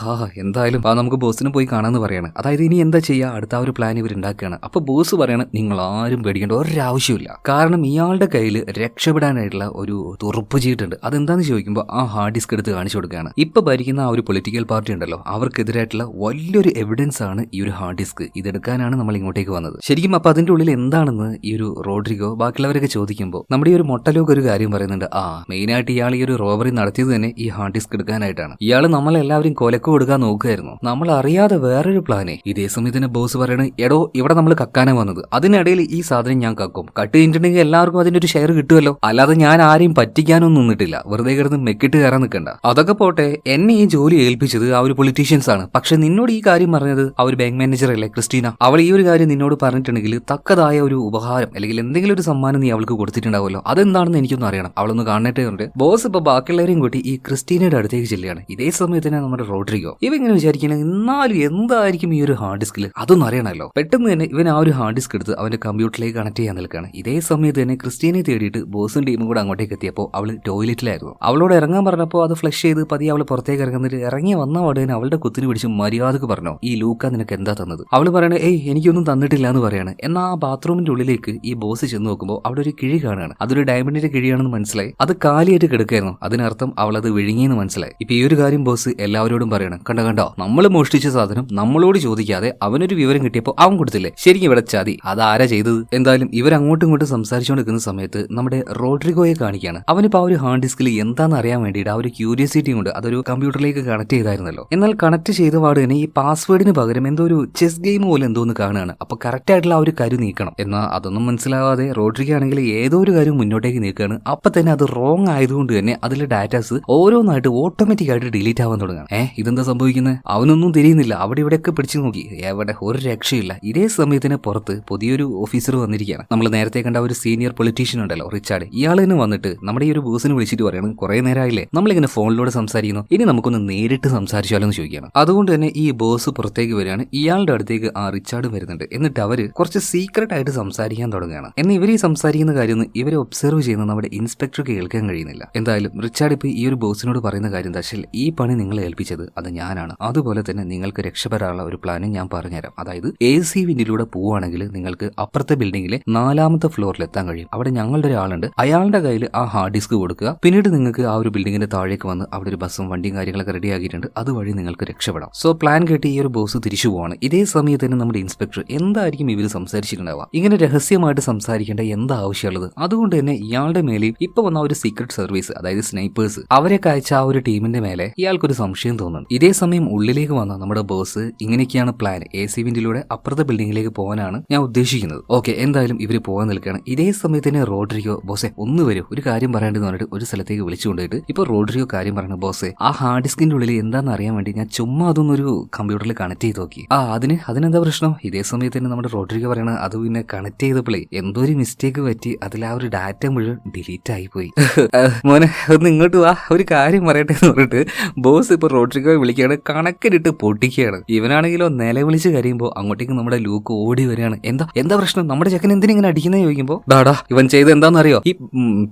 എന്തായാലും നമുക്ക് ബോസിനെ പോയി കാണാന്ന് പറയാണ്. അതായത് ഇനി എന്താ ചെയ്യാ, അടുത്ത ആ ഒരു പ്ലാൻ ഇവർ ഉണ്ടാക്കുകയാണ്. അപ്പൊ ബോസ് പറയാണ്, നിങ്ങൾ ആരും പേടിക്കേണ്ട ഒരാവശ്യമില്ല, കാരണം ഇയാളുടെ കയ്യിൽ രക്ഷപ്പെടാനായിട്ടുള്ള ഒരു തുറപ്പ് ചീട്ടുണ്ട്. അതെന്താന്ന് ചോദിക്കുമ്പോൾ ആ ഹാർഡ് ഡിസ്ക് എടുത്ത് കാണിച്ചു കൊടുക്കുകയാണ്. ഇപ്പൊ ഭരിക്കുന്ന ആ ഒരു പൊളിറ്റിക്കൽ പാർട്ടി ഉണ്ടല്ലോ, അവർക്കെതിരായിട്ടുള്ള വലിയൊരു എവിഡൻസ് ആണ് ഈ ഒരു ഹാർഡ് ഡിസ്ക്. ഇതെടുക്കാനാണ് നമ്മൾ ഇങ്ങോട്ടേക്ക് വന്നത്. ശരിക്കും അപ്പൊ അതിന്റെ ഉള്ളിൽ എന്താണെന്ന് ഈ ഒരു റോഡ്രിഗോ ബാക്കിയുള്ളവരൊക്കെ ചോദിക്കുമ്പോൾ നമ്മുടെ ഈ ഒരു മൊട്ടലോക്ക് ഒരു കാര്യം പറയുന്നുണ്ട്. മെയിനായിട്ട് ഇയാൾ ഈ ഒരു റോബറി നടത്തിയത് തന്നെ ഈ ഹാർഡ് ഡിസ്ക് എടുക്കാനായിട്ടാണ്. ഇയാൾ നമ്മളെല്ലാവരും കൊലക്ക് കൊടുക്കാൻ നോക്കുമായിരുന്നു, നമ്മൾ അറിയാതെ വേറൊരു പ്ലാനെ. ഇതേ സമയത്തിന് ബോസ് പറയണ, എടോ ഇവിടെ നമ്മൾ കക്കാനാ വന്നത്, അതിനിടയിൽ ഈ സാധനം ഞാൻ കക്കും, കട്ട് കഴിഞ്ഞിട്ടുണ്ടെങ്കിൽ എല്ലാവർക്കും അതിന്റെ ഒരു ഷെയർ കിട്ടുമല്ലോ, അല്ലാതെ ഞാൻ ആരെയും പറ്റിക്കാനൊന്നും നിന്നിട്ടില്ല, വെറുതെ കിടന്ന് മെക്കിട്ട് കയറാൻ നിൽക്കണ്ട. അതൊക്കെ പോട്ടെ, എന്നെ ഈ ജോലി ഏൽപ്പിച്ചത് ആ ഒരു പൊളിറ്റീഷ്യൻസ് ആണ്, പക്ഷെ നിന്നോട് ഈ കാര്യം പറഞ്ഞത് ആ ഒരു ബാങ്ക് മാനേജർ അല്ലേ ക്രിസ്റ്റീന, അവൾ ഈ ഒരു കാര്യം നിന്നോട് പറഞ്ഞിട്ടുണ്ടെങ്കിൽ തക്കതായ ഒരു ഉപഹാരം അല്ലെങ്കിൽ എന്തെങ്കിലും ഒരു സമ്മാനം നീ അവൾക്ക് കൊടുത്തിട്ടുണ്ടാവുമല്ലോ, അതെന്താണെന്ന് എനിക്കൊന്നും അറിയണം, അവളൊന്ന് കാണട്ടെ ഉണ്ട്. ബോസ് ഇപ്പൊ ബാക്കിയുള്ളവരെയും കൂട്ടി ഈ ക്രിസ്റ്റീനയുടെ അടുത്തേക്ക് ചെല്ലുകയാണ്. ഇതേ സമയത്ത് തന്നെ നമ്മുടെ റോഡ്രിഗോ ഇവ ഇങ്ങനെ വിചാരിക്കുന്നത്, എന്നാലും എന്തായിരിക്കും ഈ ഒരു ഹാർഡ് ഡിസ്കിൽ, അതൊന്നും അറിയണമല്ലോ. പെട്ടെന്ന് തന്നെ ഇവൻ ആ ഒരു ഹാർഡ് ഡിസ്ക് എടുത്ത് അവന്റെ കമ്പ്യൂട്ടറിലേക്ക് കണക്ട് ചെയ്യാൻ നിൽക്കുകയാണ്. ഇതേ സമയത്ത് തന്നെ ക്രിസ്റ്റീനെ തേടിയിട്ട് ബോസും ടീമും കൂടെ അങ്ങോട്ടേക്ക് എത്തിയപ്പോൾ അവള് ടോയ്ലറ്റിലായിരുന്നു. അവളോട് ഇറങ്ങാൻ പറഞ്ഞപ്പോൾ അത് ഫ്ലഷ് ചെയ്ത് പതിയെ അവൾ പുറത്തേക്ക് ഇറങ്ങുന്നിട്ട് ഇറങ്ങി വന്ന ഉടനെ അവളുടെ കുത്തിന് പിടിച്ച് മര്യാദക്ക് പറഞ്ഞോ, ഈ ലൂക്ക നിനക്ക് എന്താ തന്നത്? അവള് പറയണേ, എനിക്കൊന്നും തന്നിട്ടില്ല എന്ന് പറയാണ്. എന്നാൽ ആ ബാത്റൂമിന്റെ ഉള്ളിലേക്ക് ഈ ബോസ് ചെന്ന് നോക്കുമ്പോൾ അവിടെ ഒരു കിഴി കാണുകയാണ്. അതൊരു ഡയമണ്ടിന്റെ കിഴിയാണെന്ന് മനസ്സിലായി. അത് കാലിയായിട്ട് കിടക്കായിരുന്നു, അതിനർത്ഥം അവൾ അത് വിഴുങ്ങിയെന്ന് മനസ്സിലായി. ഇപ്പൊ ഈ ഒരു കാര്യം ബോസ് എല്ലാവരോടും പറയണം, കണ്ടോ നമ്മൾ മോഷ്ടിച്ച സാധനം നമ്മളോട് ചോദിക്കാതെ അവനൊരു വിവരം കിട്ടിയപ്പോൾ അവൻ കൊടുത്തില്ലേ, ശരിക്കും ഇവിടെ ചതി, അതാരാ ചെയ്തത്? എന്തായാലും ഇവർ അങ്ങോട്ടും ഇങ്ങോട്ടും സംസാരിച്ചുകൊണ്ടിരിക്കുന്ന സമയത്ത് നമ്മുടെ റോഡ്രിഗോയെ കാണിക്കുകയാണ്. അവനിപ്പോ ആ ഒരു ഹാർഡ് ഡിസ്കിൽ എന്താണെന്ന് അറിയാൻ വേണ്ടിയിട്ട് ആ ഒരു ക്യൂരിയോസിറ്റി കൊണ്ട് അതൊരു കമ്പ്യൂട്ടറിലേക്ക് കണക്ട് ചെയ്തായിരുന്നല്ലോ. എന്നാൽ കണക്ട് ചെയ്ത പാട് തന്നെ ഈ പാസ്വേഡിന് പകരം എന്തോ ഒരു ചെസ് ഗെയിം പോലെ എന്തോന്ന് കാണുകയാണ്. അപ്പൊ കറക്റ്റ് ആയിട്ടുള്ള ആ ഒരു കാര്യം നീക്കണം. എന്നാൽ അതൊന്നും മനസ്സിലാവാതെ റോഡ്രിഗോ ആണെങ്കിൽ ഏതോ ഒരു കാര്യം മുന്നോട്ടേക്ക് നീക്കുകയാണ്. അപ്പൊ തന്നെ അത് റോങ് ആയതുകൊണ്ട് തന്നെ അതിലെ ഡാറ്റാസ് ഓരോന്നായിട്ട് ഓട്ടോമാറ്റിക് ആയിട്ട് ഡിലീറ്റ് ആവാൻ തുടങ്ങാം. ഇതെന്താ സംഭവിക്കുന്നത്? അവനൊന്നും തിരിയുന്നില്ല. അവിടെ ഇവിടെയൊക്കെ പിടിച്ചു നോക്കി, എവിടെ ഒരു രക്ഷയില്ല. ഇതേ സമയത്തിന് പുറത്ത് പുതിയൊരു ഓഫീസർ വന്നിരിക്കുകയാണ്. നമ്മൾ നേരത്തെ കണ്ട ഒരു സീനിയർ പൊളിറ്റീഷ്യൻ ഉണ്ടല്ലോ റിച്ചാർഡ്, ഇയാൾ തന്നെ വന്നിട്ട് നമ്മുടെ ഈ ഒരു ബോസിനെ വിളിച്ചിട്ട് പറയണം, കുറെ നേരമായില്ലേ നമ്മളിങ്ങനെ ഫോണിലൂടെ സംസാരിക്കുന്നു, ഇനി നമുക്കൊന്ന് നേരിട്ട് സംസാരിച്ചാലോ എന്ന് ചോദിക്കുകയാണ്. അതുകൊണ്ട് തന്നെ ഈ ബോസ് പുറത്തേക്ക് വരികയാണ്. ഇയാളുടെ അടുത്തേക്ക് ആ റിച്ചാർഡ് വരുന്നുണ്ട്. എന്നിട്ട് അവര് കുറച്ച് സീക്രട്ട് ആയിട്ട് സംസാരിക്കാൻ തുടങ്ങുകയാണ്. എന്നാൽ ഇവർ ഈ സംസാരിക്കുന്ന കാര്യമൊന്നും ഇവരെ ഒബ്സർവ് ചെയ്യുന്ന നമ്മുടെ ഇൻസ്പെക്ടർക്ക് കേൾക്കാൻ കഴിയുന്നില്ല. എന്തായാലും റിച്ചാർഡ് ഇപ്പൊ ഈ ഒരു ബോസിനോട് പറയുന്ന കാര്യം എന്താ വെച്ചാൽ, ഈ പണി നിങ്ങളെ ഏൽപ്പിച്ചത് അത് ഞാനാണ്. അതുപോലെ തന്നെ നിങ്ങൾക്ക് രക്ഷപ്പെടാനുള്ള ഒരു പ്ലാനും ഞാൻ പറഞ്ഞുതരാം. അതായത് AC വിൻഡിലൂടെ പോവുകയാണെങ്കിൽ നിങ്ങൾക്ക് അപ്പുറത്തെ ബിൽഡിംഗിലെ 4ാമത്തെ ഫ്ലോറിൽ എത്താൻ കഴിയും. അവിടെ ഞങ്ങളുടെ ഒരാളുണ്ട്, അയാളുടെ കയ്യിൽ ആ ഹാർഡ് ഡിസ്ക് കൊടുക്കുക. പിന്നീട് നിങ്ങൾക്ക് ആ ഒരു ബിൽഡിംഗിന്റെ താഴേക്ക് വന്ന് അവിടെ ഒരു ബസ്സും വണ്ടിയും കാര്യങ്ങളൊക്കെ റെഡി ആക്കിയിട്ടുണ്ട്, അതുവഴി നിങ്ങൾക്ക് രക്ഷപ്പെടാം. സോ പ്ലാൻ കേട്ട് ഈ ഒരു ബോസ് തിരിച്ചു പോവാണ്. ഇതേ സമയത്ത് തന്നെ നമ്മുടെ ഇൻസ്പെക്ടർ എന്തായിരിക്കും ഇവർ സംസാരിച്ചിട്ടുണ്ടാവുക, ഇങ്ങനെ രഹസ്യമായിട്ട് സംസാരിക്കേണ്ട എന്താ ആവശ്യമുള്ളത്. അതുകൊണ്ട് തന്നെ ഇയാളുടെ മേലെയും ഇപ്പൊ വന്ന ഒരു സീക്രട്ട് സർവീസ്, അതായത് സ്നൈപ്പേഴ്സ്, അവരൊക്കെ അയച്ച ആ ഒരു ടീമിന്റെ മേലെ ഇയാൾക്കൊരു സംശയം തോന്നുന്നു. ഇതേ സമയം ഉള്ളിലേക്ക് വന്ന നമ്മുടെ ബോസ് ഇങ്ങനെയൊക്കെയാണ് പ്ലാൻ, AC വിൻഡിലൂടെ അപ്പുറത്തെ ബിൽഡിംഗിലേക്ക് പോകാനാണ് ഞാൻ ഉദ്ദേശിക്കുന്നത്. ഓക്കെ, എന്തായാലും ഇവർ പോകാൻ നിൽക്കുകയാണ്. ഇതേ സമയത്ത് തന്നെ റോഡ്രിഗോ, ബോസെ ഒന്ന് വരും, ഒരു കാര്യം പറയേണ്ടതെന്ന് പറഞ്ഞിട്ട് ഒരു സ്ഥലത്തേക്ക് വിളിച്ചുകൊണ്ടിട്ട് ഇപ്പൊ റോഡ്രിഗോ കാര്യം പറയണ, ബോസെ ആ ഹാർഡ് ഡിസ്കിന്റെ ഉള്ളിൽ എന്താണെന്ന് അറിയാൻ വേണ്ടി ഞാൻ ചുമ്മാ അതൊന്നൊരു കമ്പ്യൂട്ടറിൽ കണക്ട് ചെയ്ത് നോക്കി. അതിനെന്താ പ്രശ്നം? ഇതേ സമയത്ത് തന്നെ നമ്മുടെ റോഡ്രിഗോ പറയണ, അത് പിന്നെ കണക്ട് ചെയ്തപ്പോഴേ എന്തോ ഒരു മിസ്റ്റേക്ക് പറ്റി, അതിൽ ആ ഒരു ഡാറ്റ മുഴുവൻ ഡിലീറ്റ് ആയി പോയി. മോനെ ഒന്ന് ഇങ്ങോട്ട് വാ, ഒരു കാര്യം പറയട്ടെ എന്ന് പറഞ്ഞിട്ട് ബോസ് ഇപ്പൊ റോഡ്രിഗോയെ വിളിക്കുകയാണ്, കണക്കിലിട്ട് പൊട്ടിക്കുകയാണ്. ഇവനാണെങ്കിലോ നിലവിളിച്ച് കരയുമ്പോൾ അങ്ങോട്ടേക്ക് നമ്മുടെ ലൂക്ക് ഓടി വരികയാണ്. എന്താ പ്രശ്നം, നമ്മുടെ ചെക്കൻ എന്തിനിങ്ങനെ അടിക്കുന്നത് ചോദിക്കുമ്പോൾ, ഡാടാ ഇവൻ ചെയ്ത് എന്താണെന്നറിയോ, ഈ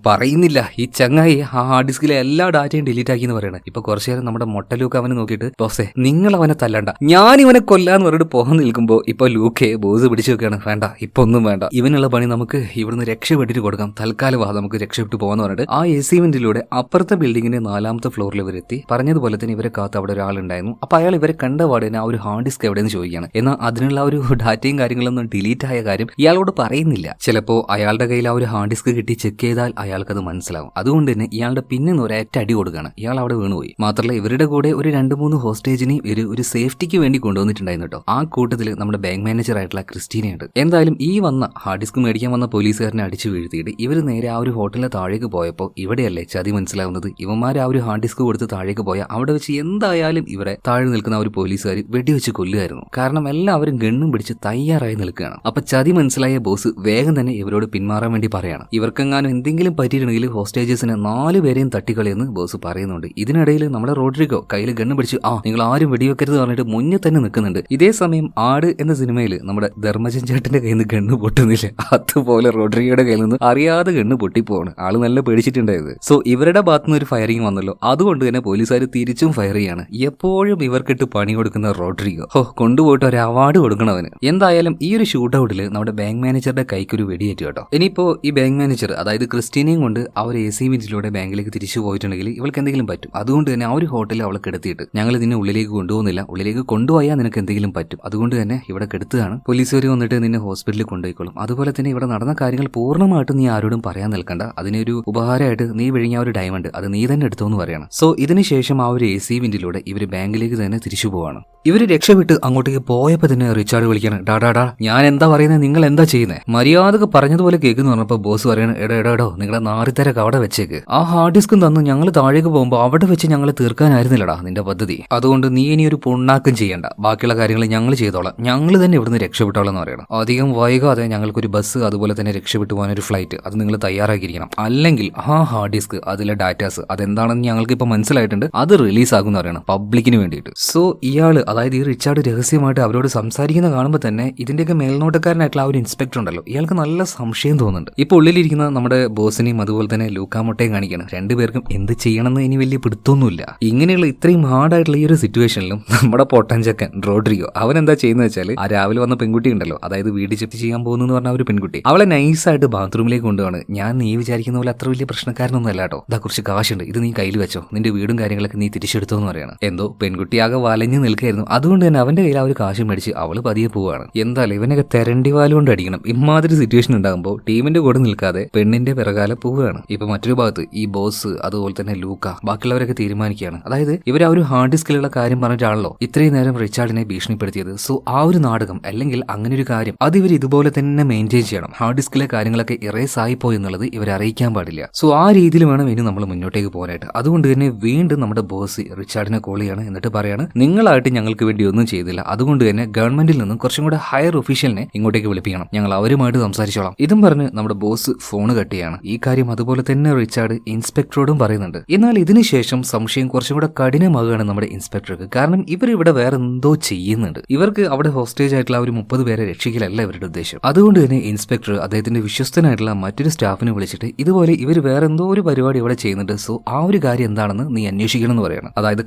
പറയുന്നില്ല, ഈ ചങ്ങായി ആ ഹാർഡ് ഡിസ്കിലെ എല്ലാ ഡാറ്റയും ഡിലീറ്റ് ആക്കി എന്ന് പറയണേ. ഇപ്പൊ കുറച്ചു നേരം നമ്മുടെ മൊട്ട ലൂക്ക് അവനെ നോക്കിയിട്ട്, ബോസെ നിങ്ങൾ അവനെ തല്ലണ്ട, ഞാൻ ഇവനെ കൊല്ലാന്ന് പറഞ്ഞിട്ട് പോകാൻ നിൽക്കുമ്പോൾ ഇപ്പൊ ലൂക്കെ ബോസ് പിടിച്ചു വെക്കുകയാണ്. വേണ്ട, ഇപ്പൊ ഒന്നും വേണ്ട, ഇവനുള്ള പണി നമുക്ക് ഇവിടുന്ന് രക്ഷപ്പെട്ടിട്ട് കൊടുക്കാം, തൽക്കാലം നമുക്ക് രക്ഷപ്പെട്ടു പോകാന്ന് പറഞ്ഞിട്ട് ആ AC വിൻഡിലൂടെ അപ്പുറത്തെ ബിൽഡിംഗിന്റെ 4ാമത്തെ ഫ്ലോറിൽ ഇവരെത്തി. പറഞ്ഞതുപോലെ തന്നെ ഇവരെ കാത്ത് അവിടെ ഒരാളുണ്ടായിരുന്നു. അപ്പൊ അയാൾ ഇവരെ കണ്ട പാടിന് ആ ഒരു ഹാർഡ് ഡിസ്ക് എവിടെയെന്ന് ചോദിക്കുകയാണ്. എന്നാൽ അതിനുള്ള ഒരു ഡാറ്റയും കാര്യങ്ങളൊന്നും ഡിലീറ്റ് ആയ കാര്യം ഇയാളോട് പറയുന്നില്ല. ചിലപ്പോ അയാളുടെ കയ്യിൽ ആ ഒരു ഹാർഡ് ഡിസ്ക് കിട്ടി ചെക്ക് ചെയ്താൽ അയാൾക്കത് മനസ്സിലാവും. അതുകൊണ്ട് തന്നെ ഇയാളുടെ പിന്നിൽ ഒരേറ്റ അടി കൊടുക്കുകയാണ്. ഇയാൾ അവിടെ വീണുപോയി. മാത്രമല്ല ഇവരുടെ കൂടെ ഒരു 2-3 ഹോസ്റ്റേജിനെ ഒരു സേഫ്റ്റിക്ക് വേണ്ടി കൊണ്ടുവന്നിട്ടുണ്ടായിരുന്നു കേട്ടോ. ആ കൂട്ടത്തിൽ നമ്മുടെ ബാങ്ക് മാനേജർ ആയിട്ടുള്ള ക്രിസ്റ്റീനയുണ്ട്. എന്തായാലും ഈ വന്ന ഹാർഡ് ഡിസ്ക് മേടിക്കാൻ വന്ന പോലീസുകാരനെ അടിച്ചു വീഴ്ത്തിയിട്ട് ഇവർ നേരെ ആ ഒരു ഹോട്ടലിലെ താഴേക്ക് പോയപ്പോൾ ഇവിടെയല്ലേ ചതി മനസ്സിലാവുന്നത്. ഇവന്മാർ ആ ഒരു ഹാർഡ് ഡിസ്ക് കൊടുത്ത് താഴേക്ക് പോയാൽ അവിടെ വെച്ച് എന്തായാലും ഇവരെ താഴെ നിൽക്കുന്ന ആ ഒരു പോലീസുകാർ വെടിവെച്ച് കൊല്ലുമായിരുന്നു. കാരണം എല്ലാവരും ഗണ്ണും പിടിച്ച് തയ്യാറായി നിൽക്കുകയാണ്. അപ്പൊ ചതി മനസ്സിലായ ബോസ് വേഗം തന്നെ ഇവരോട് പിന്മാറാൻ വേണ്ടി പറയാണ്. ഇവർക്കെങ്ങാനും എന്തെങ്കിലും പറ്റിയിട്ടുണ്ടെങ്കിൽ ഹോസ്റ്റേജസിനെ 4 പേരെയും തട്ടിക്കളിയെന്ന് ബോസ് പറയുന്നുണ്ട്. ഇതിനിടയിൽ നമ്മുടെ റോഡ്രിഗോ കയ്യിൽ ഗണ്ണ് പിടിച്ച് നിങ്ങൾ ആരും വെടിവെക്കരുത് പറഞ്ഞിട്ട് മുന്നിൽ തന്നെ നിൽക്കുന്നുണ്ട്. ഇതേ സമയം ആട് എന്ന സിനിമയിൽ നമ്മുടെ ധർമ്മജൻ ചേട്ടന്റെ കയ്യിൽ നിന്ന് ഗണ്ണ് പൊട്ടുന്നില്ല, അതുപോലെ റോഡ്രിഗോയുടെ കയ്യിൽ നിന്ന് അറിയാതെ ഗണ്ണ് പൊട്ടിപ്പോവാണ്. ആള് നല്ല പേടിച്ചിട്ടുണ്ടായത്. സോ ഇവരുടെ ഭാഗത്തുനിന്ന് ഒരു ഫയറിംഗ് വന്നല്ലോ, അതുകൊണ്ട് തന്നെ പോലീസുകാർ തിരിച്ചും ഫയർ ചെയ്യാണ്. എപ്പോഴും ഇവർക്കിട്ട് പണി കൊടുക്കുന്ന റോഡ്രിഗോ കൊണ്ടുപോയിട്ട് ഒരു അവാർഡ് കൊടുക്കണവന്. എന്തായാലും ഈ ഒരു ഷൂട്ട് ഔട്ടിൽ നമ്മുടെ ബാങ്ക് മാനേജറുടെ കൈക്കൊരു വെടിയേറ്റു കേട്ടോ. ഇനിയിപ്പോ ഈ ബാങ്ക് മാനേജർ, അതായത് ക്രിസ്റ്റീനയും കൊണ്ട് ആ ഒരു AC വിൻഡിലൂടെ ബാങ്കിലേക്ക് തിരിച്ചു പോയിട്ടുണ്ടെങ്കിൽ ഇവൾക്ക് എന്തെങ്കിലും പറ്റും. അതുകൊണ്ട് തന്നെ ആ ഒരു ഹോട്ടലിൽ അവളെ കെടുത്തിയിട്ട് ഞങ്ങൾ നിന്നെ ഉള്ളിലേക്ക് കൊണ്ടുപോകുന്നില്ല, ഉള്ളിലേക്ക് കൊണ്ടുപോയാൽ നിനക്ക് എന്തെങ്കിലും പറ്റും, അതുകൊണ്ട് തന്നെ ഇവിടെ കെടുത്തുകയാണ്. പോലീസുകാർ വന്നിട്ട് നിന്നെ ഹോസ്പിറ്റലിൽ കൊണ്ടുപോയിക്കോളും. അതുപോലെ തന്നെ ഇവിടെ നടന്ന കാര്യങ്ങൾ പൂർണ്ണമായിട്ടും നീ ആരോടും പറയാൻ നിൽക്കണ്ട, അതിനൊരു ഉപഹാരമായിട്ട് നീ വിഴിഞ്ഞ ഒരു ഡയമണ്ട് അത് നീ തന്നെ എടുത്തോന്ന് പറയണം. സോ ഇതിനുശേഷം ആ ഒരു AC വിൻഡിലൂടെ ഇവർ ബാങ്കിലേക്ക് തന്നെ തിരിച്ചു പോവാണ്. ഇവര് രക്ഷപ്പെട്ട് അങ്ങോട്ടേക്ക് പോയപ്പോ തന്നെ റിച്ചാർഡ് വിളിക്കണം, ഡാ ഞാൻ എന്താ പറയുന്നത്, നിങ്ങൾ എന്താ ചെയ്യുന്നത്, മര്യാദക്ക് പറഞ്ഞതുപോലെ കേൾക്കുന്നു പറഞ്ഞപ്പോ ബോസ് പറയണ, എടോ നിങ്ങളുടെ നാറിത്തരക്ക് അവിടെ വെച്ചേക്ക്, ആ ഹാർഡ് ഡിസ്കും തന്നു ഞങ്ങൾ താഴേക്ക് പോകുമ്പോൾ അവിടെ വെച്ച് ഞങ്ങൾ തീർക്കാനായിരുന്നില്ലടാ നിന്റെ പദ്ധതി, അതുകൊണ്ട് നീ ഇനി ഒരു പുണ്ണാക്കം ചെയ്യണ്ട, ബാക്കിയുള്ള കാര്യങ്ങൾ ഞങ്ങൾ ചെയ്തോളാം, ഞങ്ങൾ തന്നെ ഇവിടുന്ന് രക്ഷപ്പെട്ടോളാം എന്ന് പറയണം. അധികം വൈകാതെ ഞങ്ങൾക്കൊരു ബസ് അതുപോലെ തന്നെ രക്ഷപ്പെട്ടു പോകാൻ ഒരു ഫ്ലൈറ്റ് അത് നിങ്ങൾ തയ്യാറാക്കിയിരിക്കണം, അല്ലെങ്കിൽ ആ ഹാർഡ് ഡിസ്ക് അതിലെ ഡാറ്റാസ് അതെന്താണെന്ന് ഞങ്ങൾക്ക് ഇപ്പൊ മനസ്സിലായിട്ടുണ്ട്, അത് റിലീസ് ആകും എന്ന് പറയണം പബ്ലിക്കിന് വേണ്ടിയിട്ട്. സോ ഇയാള്, അതായത് ഈ റിച്ചാർഡ് രഹസ്യമായിട്ട് അവരോട് സംസാരിക്കുന്ന കാണുമ്പോൾ തന്നെ ഇതിന്റെയൊക്കെ മേൽനോട്ടക്കാരനായിട്ടുള്ള ആ ഒരു ഇൻസ്പെക്ടർ ഉണ്ടല്ലോ, ഇയാൾക്ക് നല്ല സംശയം തോന്നുന്നുണ്ട്. ഇപ്പൊ ഉള്ളിലിരിക്കുന്ന നമ്മുടെ ബോസിനെയും അതുപോലെ തന്നെ ലൂക്കാമൊട്ടയും കാണിക്കണം. രണ്ടുപേർക്കും എന്ത് ചെയ്യണമെന്ന് ഇനി വലിയ പിടുത്തൊന്നുമില്ല. ഇങ്ങനെയുള്ള ഇത്രയും ഹാർഡായിട്ടുള്ള ഈ ഒരു സിറ്റുവേഷനിലും നമ്മുടെ പൊട്ടൻചക്കൻ റോഡ്രിഗോ അവൻ എന്താ ചെയ്യുന്നത് വെച്ചാൽ, ആ രാവിലെ വന്ന പെൺകുട്ടി ഉണ്ടല്ലോ, അതായത് വീട് ചെത്തി ചെയ്യാൻ പോകുന്നു എന്ന് പറഞ്ഞ ഒരു പെൺകുട്ടി, അവളെ നൈസായിട്ട് ബാത്റൂമിലേക്ക് കൊണ്ടുപോവാണ്. ഞാൻ നീ വിചാരിക്കുന്ന പോലെ അത്ര വലിയ പ്രശ്നക്കാരനൊന്നും അല്ല കേട്ടോ, ഇതാ കുറച്ച് കാശുണ്ട്, ഇത് നീ കയ്യിൽ വെച്ചോ, നിന്റെ വീടും കാര്യങ്ങളൊക്കെ നീ തിരിച്ചെടുത്തോ എന്ന് പറയണം. എന്തോ പെൺകുട്ടിയാകെ വലഞ്ഞു നിൽക്കായിരുന്നു, അതുകൊണ്ട് തന്നെ അവന്റെ കയ്യിൽ ആ ഒരു കാശ് മേടിച്ച് അവള് പതിയെ പോവാണ്. എന്തായാലും ഇവനൊക്കെ തെരണ്ടി വാലുകൊണ്ട് അടിക്കണം. ഇമാതിരി സിറ്റുവേഷൻ ഉണ്ടാകുമ്പോൾ ടീമിന്റെ കൂടെ നിൽക്കാതെ പെണ്ണിന്റെ പിറകാലെ പോവുകയാണ്. ഇപ്പൊ മറ്റൊരു ഭാഗത്ത് ഈ ബോസ് അതുപോലെ തന്നെ ലൂക്ക ബാക്കിയുള്ളവരൊക്കെ തീരുമാനിക്കുകയാണ്, അതായത് ഇവർ ആ ഒരു ഹാർഡ് ഡിസ്കിലുള്ള കാര്യം പറഞ്ഞിട്ടാണല്ലോ ഇത്രയും നേരം റിച്ചാർഡിനെ ഭീഷണിപ്പെടുത്തിയത്. സോ ആ ഒരു നാടകം അല്ലെങ്കിൽ അങ്ങനെ ഒരു കാര്യം അത് ഇവർ ഇതുപോലെ തന്നെ മെയിൻറ്റെയിൻ ചെയ്യണം. ഹാർഡ് ഡിസ്കിലെ കാര്യങ്ങളൊക്കെ ഇറേസ് ആയിപ്പോയി എന്നുള്ളത് ഇവരെ അറിയിക്കാൻ പാടില്ല. സോ ആ രീതിയിൽ വേണം ഇനി നമ്മൾ മുന്നോട്ടേക്ക് പോകാനായിട്ട്. അതുകൊണ്ട് തന്നെ വീണ്ടും നമ്മുടെ ബോസ് റിച്ചാർഡിനെ കോൾ ചെയ്യാണ്. എന്നിട്ട് പറയാണ്, നിങ്ങളായിട്ട് ഞങ്ങൾക്ക് വേണ്ടി ഒന്നും ചെയ്തില്ല, അതുകൊണ്ട് തന്നെ ഗവൺമെന്റിൽ നിന്നും കുറച്ചും കൂടെ ഹയർ ഒഫീഷ്യലിനെ ഇങ്ങോട്ടേക്ക് വിളിപ്പിക്കണം, ഞങ്ങൾ അവരുമായിട്ട് സംസാരിച്ചോളാം. ഇതും പറഞ്ഞ് നമ്മുടെ ബോസ് ഫോൺ കട്ട് ചെയ്യാണ്. ഈ കാര്യം അതുപോലെ തന്നെ റിച്ചാർഡ് ഇൻസ്പെക്ടറോടും പറയുന്നുണ്ട്. എന്നാൽ ഇതിനുശേഷം സംശയം കുറച്ചും കൂടെ കഠിനമാകുകയാണ് നമ്മുടെ ഇൻസ്പെക്ടർക്ക്. കാരണം ഇവർ ഇവിടെ വേറെ എന്തോ ചെയ്യുന്നുണ്ട്. ഇവർക്ക് അവിടെ ഹോസ്റ്റേജ് ആയിട്ടുള്ള ഒരു 30 പേരെ രക്ഷിക്കലല്ല ഇവരുടെ ഉദ്ദേശം. അതുകൊണ്ട് തന്നെ ഇൻസ്പെക്ടർ അദ്ദേഹത്തിന്റെ വിശ്വസ്തനായിട്ടുള്ള മറ്റൊരു സ്റ്റാഫിനെ വിളിച്ചിട്ട് ഇതുപോലെ ഇവർ വേറെ എന്തോ ഒരു പരിപാടി ഇവിടെ ചെയ്യുന്നുണ്ട്, സോ ആ ഒരു കാര്യം എന്താണെന്ന് നീ അന്വേഷിക്കണം എന്ന് പറയണം. അതായത്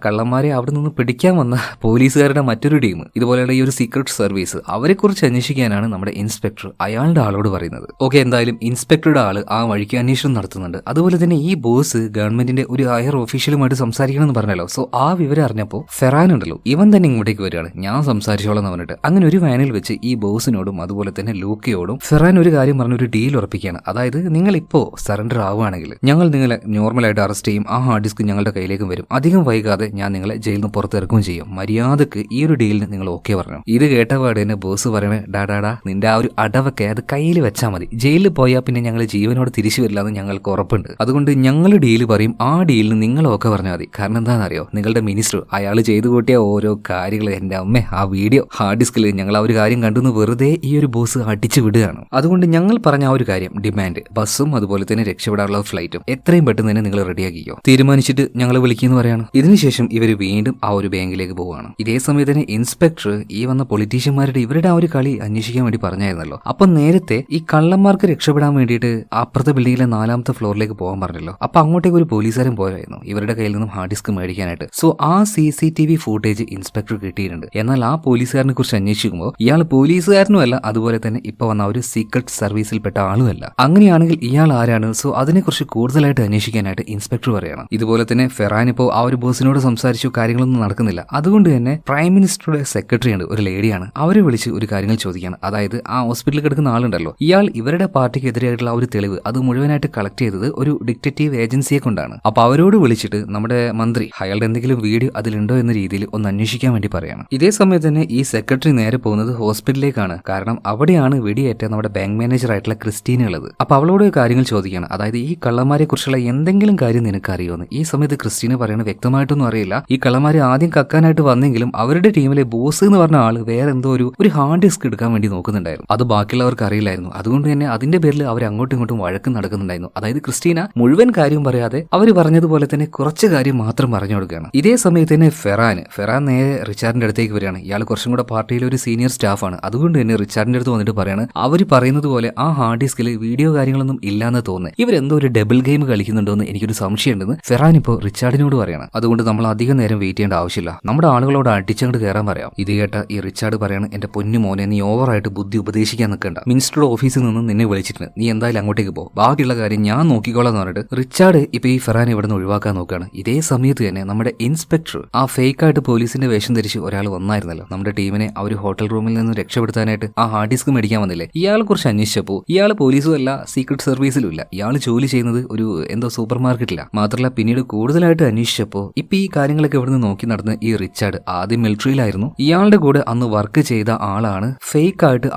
കള്ളന്മാരെ അവിടെ നിന്ന് പിടിക്കാൻ വന്ന പോലീസുകാരുടെ മറ്റൊരു ടീം, ഇതുപോലെയുള്ള ഈ ഒരു സീക്രട്ട് സർവീസ്, അവരെ കുറിച്ച് അന്വേഷിക്കാനാണ് നമ്മുടെ ഇൻസ്പെക്ടർ അയാളുടെ ആളോട് പറയുന്നത്. ഓക്കെ, എന്തായാലും ഇൻസ്പെക്ടറുടെ ആള് ആ വഴിക്ക് അന്വേഷണം നടത്തുന്നുണ്ട്. അതുപോലെ തന്നെ ഈ ബോസ് ഗവൺമെന്റിന്റെ ഒരു ഹയർ ഓഫീഷ്യലുമായിട്ട് സംസാരിക്കണം എന്ന് പറഞ്ഞല്ലോ. സോ ആ വിവരം അറിഞ്ഞപ്പോൾ ഫെറാൻ ഉണ്ടല്ലോ, ഇവൻ തന്നെ ഇങ്ങോട്ടേക്ക് വരികയാണ്, ഞാൻ സംസാരിച്ചോളാം എന്ന് പറഞ്ഞിട്ട്. അങ്ങനെ ഒരു വാനിൽ വെച്ച് ഈ ബോസിനോടും അതുപോലെ തന്നെ ലൂക്കയോടും ഫെറാൻ ഒരു കാര്യം പറഞ്ഞ ഒരു ഡീൽ ഉറപ്പിക്കുകയാണ്. അതായത് നിങ്ങൾ ഇപ്പോ സറണ്ടർ ആവുകയാണെങ്കിൽ ഞങ്ങൾ നിങ്ങളെ നോർമലായിട്ട് അറസ്റ്റ് ചെയ്യും, ആ ഹാർഡ് ഡിസ്ക് ഞങ്ങളുടെ കയ്യിലേക്കും വരും, അധികം വൈകാതെ ഞാൻ നിങ്ങളെ ജയിലിൽ നിന്ന് പുറത്തിറക്കുകയും ചെയ്യും, മര്യാദക്ക് ഈ ഒരു ഡീലിന് നിങ്ങൾ ഓക്കെ പറഞ്ഞു. ഇത് കേട്ടപാട് തന്നെ ബോസ് പറയണേ, ഡാ നിന്റെ ആ ഒരു അടവൊക്കെ അത് കയ്യിൽ വെച്ചാൽ മതി, ജയിലിൽ പോയാൽ പിന്നെ ഞങ്ങൾ ജീവനോട് തിരിച്ചു വരില്ല എന്ന് ഞങ്ങൾക്ക് ഉറപ്പുണ്ട്. അതുകൊണ്ട് ഞങ്ങൾ ഡീല് പറയും, ആ ഡീലിന് നിങ്ങളൊക്കെ പറഞ്ഞാൽ മതി. കാരണം എന്താണെന്നറിയോ, നിങ്ങളുടെ മിനിസ്റ്റർ അയാൾ ചെയ്തു കൂട്ടിയ ഓരോ കാര്യങ്ങൾ, എൻ്റെ അമ്മ ആ വീഡിയോ ഹാർഡ് ഡിസ്കിൽ ഞങ്ങൾ ആ ഒരു കാര്യം കണ്ടെന്ന് വെറുതെ ഈ ഒരു ബോസ് അടിച്ചു വിടുകയാണ്. അതുകൊണ്ട് ഞങ്ങൾ പറഞ്ഞ ആ ഒരു കാര്യം ഡിമാൻഡ്, ബസ്സും അതുപോലെ തന്നെ രക്ഷപ്പെടാനുള്ള ഫ്ലൈറ്റും എത്രയും പെട്ടെന്ന് തന്നെ നിങ്ങൾ റെഡിയാക്കിക്കോ, തീരുമാനിച്ചിട്ട് ഞങ്ങൾ വിളിക്കുമെന്ന് പറയാണ്. ഇതിനുശേഷം ഇവർ വീണ്ടും ആ ഒരു ബാങ്കിലേക്ക് പോവുകയാണ്. ഇതേ സമയത്ത് തന്നെ ഇൻസ്പെക്ടർ ഈ വന്ന പൊളിറ്റീഷ്യന്മാരുടെ ഇവരുടെ ആ ഒരു കളി അന്വേഷിക്കാൻ വേണ്ടി പറഞ്ഞായിരുന്നല്ലോ. അപ്പൊ നേരത്തെ ഈ കള്ളന്മാർക്ക് രക്ഷപ്പെടാൻ വേണ്ടിയിട്ട് അപ്പുറത്തെ ബിൽഡിങ്ങിലെ 4ാമത്തെ ഫ്ലോറിലേക്ക് പോകാൻ പറഞ്ഞല്ലോ. അപ്പൊ അങ്ങോട്ടേക്ക് ഒരു പോലീസുകാരൻ പോയായിരുന്നു ഇവരുടെ കയ്യിൽ നിന്നും ഹാർഡ് ഡിസ്ക് മേടിക്കാനായിട്ട്. സോ ആ CCTV ഫൂട്ടേജ് ഇൻസ്പെക്ടർ കിട്ടിയിട്ടുണ്ട്. എന്നാൽ ആ പോലീസുകാരനെ കുറിച്ച് അന്വേഷിക്കുമ്പോൾ ഇയാൾ പോലീസുകാരനുമല്ല, അതുപോലെ തന്നെ ഇപ്പൊ വന്ന ഒരു സീക്രട്ട് സർവീസിൽപ്പെട്ട ആളുമല്ല. അങ്ങനെയാണെങ്കിൽ ഇയാൾ ആരാണ്? സോ അതിനെക്കുറിച്ച് കൂടുതലായിട്ട് അന്വേഷിക്കാനായിട്ട് ഇൻസ്പെക്ടർ പറയണം. ഇതുപോലെ തന്നെ ഫെറാൻ ഇപ്പോൾ ആ ഒരു ബോസിനോട് സംസാരിച്ചു, കാര്യങ്ങളൊന്നും നടക്കുന്നില്ല. അതുകൊണ്ട് തന്നെ പ്രൈം മിനിസ്റ്ററുടെ സെക്രട്ടറി ഉണ്ട്, ഒരു ലേഡിയാണ്, അവരെ വിളിച്ച് ഒരു കാര്യങ്ങൾ ചോദിക്കുകയാണ്. അതായത് ആ ഹോസ്പിറ്റലിൽ കിടക്കുന്ന ആളുണ്ടല്ലോ, ഇയാൾ ഇവരുടെ പാർട്ടിക്ക് എതിരായിട്ടുള്ള ആ ഒരു തെളിവ് അത് മുഴുവനായിട്ട് കളക്ട് ചെയ്തത് ഒരു ഡിറ്റക്റ്റീവ് ഏജൻസിയെ കൊണ്ടാണ്. അപ്പൊ അവരോട് വിളിച്ചിട്ട് നമ്മുടെ മന്ത്രി അയാളുടെ എന്തെങ്കിലും വീഡിയോ അതിലുണ്ടോ എന്ന രീതിയിൽ ഒന്ന് അന്വേഷിക്കാൻ വേണ്ടി പറയണം. ഇതേ സമയത്ത് തന്നെ ഈ സെക്രട്ടറി നേരെ പോകുന്നത് ഹോസ്പിറ്റലിലേക്കാണ്. കാരണം അവിടെയാണ് വെടിയേറ്റ നമ്മുടെ ബാങ്ക് മാനേജർ ആയിട്ടുള്ള ക്രിസ്റ്റീന ഉള്ളത്. അപ്പൊ അവളോട് കാര്യങ്ങൾ ചോദിക്കുകയാണ്. അതായത് ഈ കള്ളന്മാരെ കുറിച്ചുള്ള എന്തെങ്കിലും കാര്യം നിനക്ക് അറിയുമെന്ന്. ഈ സമയത്ത് ക്രിസ്റ്റീന പറയുന്നത് വ്യക്തമായിട്ടൊന്നും അറിയില്ല. ഈ കള്ളന്മാരെ ആദ്യം കക്കാനായിട്ട് വന്നെങ്കിലും അവരുടെ ടീമിലെ ബോസ് എന്ന് പറഞ്ഞ ആള് വേറെ എന്തോ ഒരു ഹാർഡ് ഡിസ്ക് എടുക്കാൻ വേണ്ടി നോക്കുന്നുണ്ടായിരുന്നു. അത് ബാക്കിയുള്ളവർക്ക് അറിയില്ലായിരുന്നു. അതുകൊണ്ട് തന്നെ അതിന്റെ പേരിൽ അവർ അങ്ങോട്ടും ഇങ്ങോട്ടും വഴക്ക് നടക്കുന്നുണ്ടായിരുന്നു. അതായത് ക്രിസ്റ്റീന മുഴുവൻ കാര്യവും പറയാതെ അവർ പറഞ്ഞതുപോലെ തന്നെ കുറച്ച് കാര്യം മാത്രം പറഞ്ഞു കൊടുക്കുകയാണ്. ഇതേ സമയത്ത് തന്നെ ഫെറാൻ നേരെ റിച്ചാർഡിന്റെ അടുത്തേക്ക് വരികയാണ്. ഇയാൾ കുറച്ചും കൂടെ പാർട്ടിയിലെ ഒരു സീനിയർ സ്റ്റാഫാണ്. അതുകൊണ്ട് തന്നെ റിച്ചാർഡിന്റെ അടുത്ത് വന്നിട്ട് പറയാണ്, അവർ പറയുന്നത് പോലെ ആ ഹാർഡ് ഡിസ്കിൽ വീഡിയോ കാര്യങ്ങളൊന്നും ഇല്ലാന്ന് തോന്നുന്നത്, ഇവരെന്തോ ഒരു ഡബിൾ ഗെയിം കളിക്കുന്നുണ്ടോ എന്ന് എനിക്കൊരു സംശയം ഉണ്ടെന്ന് ഫെറാൻ ഇപ്പോൾ റിച്ചാർഡിനോട് പറയണം. അതുകൊണ്ട് നമ്മൾ അധികം നേരം വെയിറ്റ് ചെയ്യേണ്ട ആവശ്യമില്ല, നമ്മുടെ ആളുകളോട് അടിച്ചങ്ങോട്ട് കയറാൻ പറയാം. ഇത് കേട്ട ഈ റിച്ചാർഡ് പറയാണ്, എന്റെ പൊന്നു മോനെ, നീ ഓവറായിട്ട് ബുദ്ധി ഉപദേശിക്കാൻ നിൽക്കണ്ട, മിനിസ്റ്ററുടെ ഓഫീസിൽ നിന്ന് നിന്നെ വിളിച്ചിട്ടുണ്ട്, നീ എന്തായാലും അങ്ങോട്ടേക്ക് പോ, ബാക്കിയുള്ള കാര്യം ഞാൻ നോക്കിക്കോളാം എന്ന് പറഞ്ഞിട്ട് റിച്ചാർഡ് ഇപ്പൊ ഈ ഫെറാൻ ഇവിടെ നിന്ന് ഒഴിവാക്കാൻ നോക്കുകയാണ്. ഇതേ സമയത്ത് തന്നെ നമ്മുടെ ഇൻസ്പെക്ടർ ആ ഫേക്കായിട്ട് പോലീസിന്റെ വേഷം ധരിച്ച് ഒരാൾ വന്നായിരുന്നല്ലോ നമ്മുടെ ടീമിനെ ആ ഒരു ഹോട്ടൽ റൂമിൽ നിന്ന് രക്ഷപ്പെടുത്താനായിട്ട് ആ ഹാർഡ് ഡിസ്ക് മേടിക്കാൻ വന്നില്ലേ, ഇയാളെ കുറിച്ച് അന്വേഷിച്ചപ്പോൾ ഇയാൾ പോലീസും അല്ല സീക്രട്ട് സർവീസിലും ഇല്ല, ഇയാൾ ജോലി ചെയ്യുന്നത് ഒരു എന്തോ സൂപ്പർ മാർക്കറ്റില്ല. മാത്രമല്ല പിന്നീട് കൂടുതലായിട്ട് അന്വേഷിച്ചപ്പോൾ ഇപ്പൊ ഈ കാര്യങ്ങളൊക്കെ ഇവിടുന്ന് നോക്കി നടന്ന ഈ റിച്ചാർഡ് ആദ്യം മിലിറ്ററിയിലായിരുന്നു. ഇയാളുടെ കൂടെ അന്ന് വർക്ക് ചെയ്ത ആളാണ് ഫേക്കായിട്ട്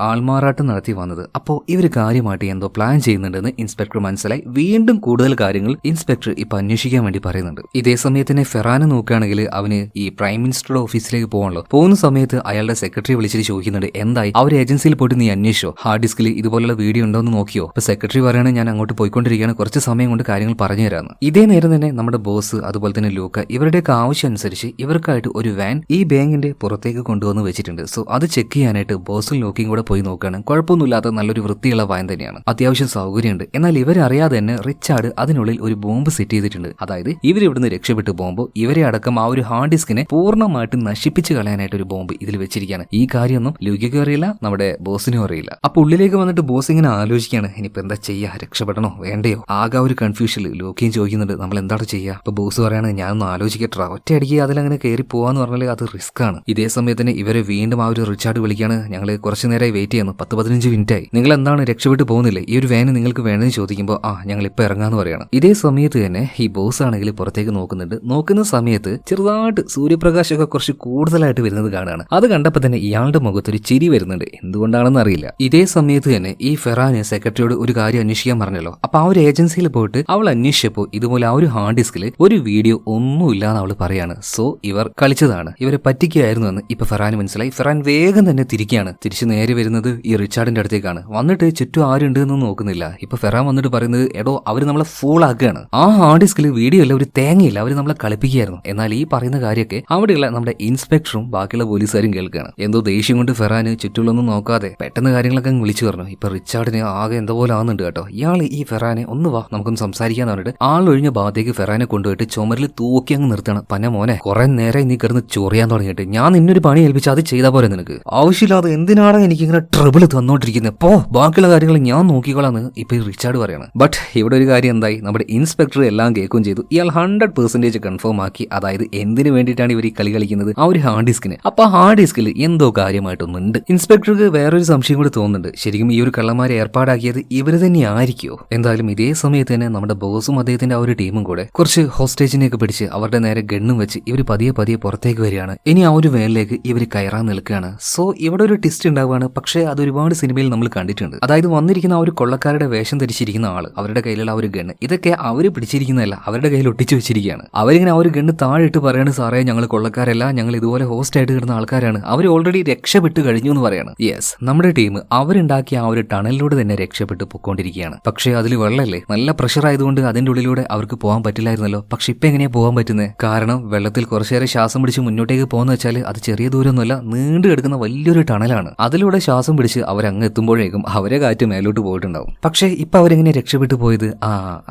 ആൾമാറാട്ടം നടത്തി വന്നത്. അപ്പോൾ ഇവര് കാര്യമായിട്ട് എന്തോ പ്ലാൻ ചെയ്യുന്നുണ്ടെന്ന് ഇൻസ്പെക്ടർ മനസ്സിലായി. വീണ്ടും കൂടുതൽ കാര്യങ്ങൾ ഇൻസ്പെക്ടർ ഇപ്പൊ അന്വേഷിക്കാൻ വേണ്ടി പറയുന്നുണ്ട്. ഇതേ സമയത്ത് ഫെറാനെ നോക്കുകയാണെങ്കിൽ അവന് ഈ പ്രൈം മിനിസ്റ്ററുടെ ഓഫീസിലേക്ക് പോകണല്ലോ. പോകുന്ന സമയത്ത് അയാളുടെ സെക്രട്ടറി വിളിച്ചിട്ട് ചോദിക്കുന്നുണ്ട്, എന്തായി ആ ഒരു ഏജൻസിയിൽ പോയിട്ട് നീ അന്വേഷിച്ചോ, ഹാർഡ് ഡിസ്കിൽ ഇതുപോലുള്ള വീഡിയോ ഉണ്ടോ എന്ന് നോക്കിയോ? അപ്പൊ സെക്രട്ടറി പറയാണ്, ഞാൻ അങ്ങോട്ട് പോയിക്കൊണ്ടിരിക്കുകയാണ്, കുറച്ച് സമയം കൊണ്ട് കാര്യങ്ങൾ പറഞ്ഞു തരാമെന്ന്. ഇതേ നേരം തന്നെ നമ്മുടെ ബോസ് അതുപോലെ തന്നെ ലൂക്ക ഇവരുടെയൊക്കെ ആവശ്യം അനുസരിച്ച് ഇവർക്കായിട്ട് ഒരു വാൻ ഈ ബാങ്കിന്റെ പുറത്തേക്ക് കൊണ്ടുവന്ന് വെച്ചിട്ടുണ്ട്. സോ അത് ചെക്ക് ചെയ്യാനായിട്ട് ബോസും ലൂക്കയും കൂടെ പോയി നോക്കുകയാണ്. കുഴപ്പമൊന്നുമില്ലാത്ത നല്ലൊരു വൃത്തിയുള്ള വാൻ തന്നെയാണ്, അത്യാവശ്യം സൗകര്യമുണ്ട്. എന്നാൽ ഇവരറിയാതെ തന്നെ റിച്ചാർഡ് അതിനുള്ളിൽ ഒരു ബോംബ് സെറ്റ് ചെയ്തിട്ടുണ്ട്. അതായത് ഇവരിവിടുന്ന് രക്ഷപ്പെട്ടു പോകുമ്പോൾ ഇവരെ അടക്കം ആ ഒരു ഹാർഡ് ഡിസ്കിനെ പൂർണ്ണമായിട്ട് നശിപ്പിച്ച് കളയാനായിട്ട് ഒരു ബോംബ് ഇതിൽ വെച്ചിരിക്കുകയാണ്. ഈ കാര്യമൊന്നും ലൂക്കയ്ക്കും അറിയില്ല, നമ്മുടെ ബോസിനും അറിയില്ല. അപ്പൊ ഉള്ളിലേക്ക് വന്നിട്ട് ബോസ് ഇങ്ങനെ ആലോചിക്കുകയാണ്, ഇനിയിപ്പോ എന്താ ചെയ്യാ, രക്ഷപ്പെടണോ വേണ്ടയോ? ആകെ ഒരു കൺഫ്യൂഷനിൽ ലൂക്കയും ചോദിക്കുന്നുണ്ട്, നമ്മൾ എന്താണ് ചെയ്യുക? അപ്പൊ ബോസ് പറയാണ്, ഞാനൊന്ന് ആലോചിക്കട്ടെ, ഒറ്റയടിക്ക് അതിലങ്ങനെ കയറി പോവാന്ന് പറഞ്ഞാൽ അത് റിസ്ക് ആണ്. ഇതേ സമയത്തിന് ഇവരെ വീണ്ടും ആ ഒരു റിച്ചാർഡ് വിളിക്കുകയാണ്, ഞങ്ങൾ കുറച്ചു നേരമായി വെയിറ്റ് ചെയ്യുന്നു, 10-15 മിനിറ്റായി, നിങ്ങൾ എന്താണ് രക്ഷപ്പെട്ടു പോകുന്നില്ലേ, ഈ ഒരു വാന് നിങ്ങൾക്ക് വേണമെന്ന് ചോദിക്കുമ്പോൾ ഞങ്ങൾ ഇപ്പൊ ഇറങ്ങാന്ന് പറയാണ്. ഇതേ സമയത്ത് തന്നെ ഈ ബോസ് ആണെങ്കിൽ പുറത്തേക്ക് നോക്കുന്നുണ്ട്. നോക്കുന്ന സമയത്ത് ചെറുതായിട്ട് സൂര്യപ്രകാശമൊക്കെ കുറച്ച് കൂടുതലായിട്ട് വരുന്നത് കാണുകയാണ്. അത് കണ്ടപ്പോൾ തന്നെ ഇയാളുടെ മുഖത്തൊരു ചിരി വരുന്നുണ്ട്, എന്തുകൊണ്ടാണെന്ന് അറിയില്ല. ഇതേ സമയത്ത് തന്നെ ഈ ഫെറാന് സെക്രട്ടറിയോട് ഒരു കാര്യം അന്വേഷിക്കാൻ പറഞ്ഞല്ലോ. അപ്പൊ ആ ഒരു ഏജൻസിയിൽ പോയിട്ട് അവൾ അന്വേഷിച്ചപ്പോൾ ഇതുപോലെ ആ ഒരു ഹാർഡ് ഡിസ്കിൽ ഒരു വീഡിയോ ഒന്നുമില്ലാന്ന് അവൾ പറയാണ്. സോ ഇവർ കളിച്ചതാണ്, ഇവരെ പറ്റിക്കുകയായിരുന്നു എന്ന് ഇപ്പൊ ഫെറാന് മനസ്സിലായി. ഫെറാൻ വേഗം തന്നെ തിരിച്ച് നേരെ വരുന്നത് ഈ റിച്ചാർഡിന്റെ അടുത്തേക്കാണ്. വന്നിട്ട് ചുറ്റും ആരുണ്ട് എന്ന് നോക്കുന്നില്ല. ഇപ്പൊ ഫെറാൻ വന്നിട്ട് പറയുന്നത്, എടോ അവര് നമ്മളെ ഫൂൾ ആക്കുകയാണ്, ആ ഹാർഡ് ഡിസ്കിൽ വീഡിയോ ഇല്ല, ഒരു തേങ്ങയില്ല, അവര് നമ്മളെ കളിപ്പിക്കുകയായിരുന്നു. എന്നാൽ ഈ പറയുന്ന കാര്യമൊക്കെ അവിടെയുള്ള നമ്മുടെ ഇൻസ്പെക്ടറും ബാക്കിയുള്ള പോലീസുകാരും കേൾക്കുകയാണ്. എന്തോ ദേഷ്യം കൊണ്ട് ഫെറാന് ചുറ്റുള്ളൊന്നും നോക്കാതെ പെട്ടെന്ന് കാര്യങ്ങളൊക്കെ വിളിച്ചു പറഞ്ഞു. ഇപ്പൊ റിച്ചാർഡിന് ആകെ എന്തോ പോലെ ആവുന്നുണ്ട് കേട്ടോ. ഇയാൾ ഈ ഫെറാനെ ഒന്ന് വാ നമുക്കൊന്ന് സംസാരിക്കാന്ന് പറഞ്ഞിട്ട് ആളൊഴിഞ്ഞ ഭാഗത്തേക്ക് ഫെറാൻ ഫെറാനെ കൊണ്ടുപോയിട്ട് ചുമരിൽ തൂക്കി അങ്ങ് നിർത്തണം. പന മോനെ കുറെ നേരം നീ കിടന്ന് ചൊറിയാൻ തുടങ്ങിയിട്ട് ഞാൻ നിന്നൊരു പണി ഏൽപ്പിച്ച് അത് ചെയ്താൽ പോരെ നിനക്ക്? ആവശ്യമില്ലാതെ എന്തിനാണ് എനിക്ക് ഇങ്ങനെ ട്രബിൾ തന്നോണ്ടിരിക്കുന്നത്? പോ, ബാക്കിയുള്ള കാര്യങ്ങൾ ഞാൻ നോക്കിക്കോളാന്ന് ഇപ്പൊ ഈ റിച്ചാർഡ് പറയണം. ബട്ട് ഇവിടെ ഒരു കാര്യം എന്തായി, നമ്മുടെ ഇൻസ്പെക്ടർ എല്ലാം കേൾക്കുകയും ചെയ്തു. ഇയാൾ 100% കൺഫേം ആക്കി. അതായത് എന്തിനു വേണ്ടിയിട്ടാണ് ഇവർ ഈ കളി കളിക്കുന്നത്? ആ ഒരു ഹാർഡ് ഡിസ്കിന്. അപ്പൊ ആ ഹാർഡ് ഡിസ്കിൽ എന്തോ കാര്യമായിട്ടൊന്നുണ്ട്. ഇൻസ്പെക്ടർക്ക് വേറൊരു സംശയം കൂടി തോന്നുന്നുണ്ട്. ശരിക്കും ഈ ഒരു കള്ളന്മാരെ ഏർപ്പാടാക്കിയത് ഇവര് തന്നെ ആയിരിക്കുമോ? എന്തായാലും ഇതേ സമയത്ത് തന്നെ നമ്മുടെ ബോസും അദ്ദേഹത്തിന്റെ ആ ഒരു ടീമും കൂടെ കുറച്ച് ഹോസ്റ്റേജിനെയൊക്കെ പിടിച്ച് അവരുടെ നേരെ ഗണ്ണും വെച്ച് ഇവർ പതിയെ പുറത്തേക്ക് വരികയാണ്. ഇനി ആ ഒരു വേലിലേക്ക് ഇവർ കയറാൻ നിൽക്കുകയാണ്. സോ ഇവിടെ ഒരു ട്വിസ്റ്റ് ഉണ്ടാവുകയാണ്. പക്ഷേ അത് ഒരുപാട് സിനിമയിൽ നമ്മൾ കണ്ടിട്ടുണ്ട്. അതായത് വന്നിരിക്കുന്ന ആ ഒരു കൊള്ളക്കാരുടെ വേഷം ധരിച്ചിരിക്കുന്ന ആള്, അവരുടെ കയ്യിലുള്ള ആ ഒരു ഗണ്ണ്, ഇതൊക്കെ അവര് പിടിച്ചിരിക്കുന്നതല്ല, അവരുടെ കയ്യിൽ ഒട്ടിച്ചു വെച്ചിരിക്കുകയാണ്. അവരിങ്ങനെ ആ ഒരു ഗണ്ണ് താഴെ ഇട്ട് പറയാണ്, സാറേ ഞങ്ങൾ കൊള്ളക്കാരല്ല, ഞങ്ങൾ ഇതുപോലെ ഹോസ്റ്റ് ആയിട്ട് കിടന്ന ആൾക്കാരാണ്, അവർ ഓൾറെഡി രക്ഷപ്പെട്ട് കഴിഞ്ഞു എന്ന് പറയാണ്. യെസ്, നമ്മുടെ ടീം അവരുണ്ടാക്കിയ ആ ഒരു ടണലിലൂടെ തന്നെ രക്ഷപ്പെട്ട് പൊക്കോണ്ടിരിക്കുകയാണ്. പക്ഷേ അതിൽ വെള്ളമല്ലേ, നല്ല പ്രഷർ ആയതുകൊണ്ട് അതിന്റെ ഉള്ളിലൂടെ അവർക്ക് പോകാൻ പറ്റില്ലായിരുന്നല്ലോ. പക്ഷെ ഇപ്പൊ എങ്ങനെയാ പോകാൻ പറ്റുന്നത്? കാരണം വെള്ളത്തിൽ കുറച്ചേറെ ശ്വാസം പിടിച്ച് മുന്നോട്ടേക്ക് പോകുന്ന വെച്ചാൽ അത് ചെറിയ ദൂരമൊന്നുമല്ല, നീണ്ടു കിടക്കുന്ന വലിയൊരു ടണലാണ്. അതിലൂടെ ശ്വാസം പിടിച്ച് അവരങ്ങ് എത്തുമ്പോഴേക്കും അവരെ കാറ്റ് മേലോട്ട് പോയിട്ടുണ്ടാവും. പക്ഷേ ഇപ്പൊ അവരെങ്ങനെ രക്ഷപ്പെട്ടു പോയത്?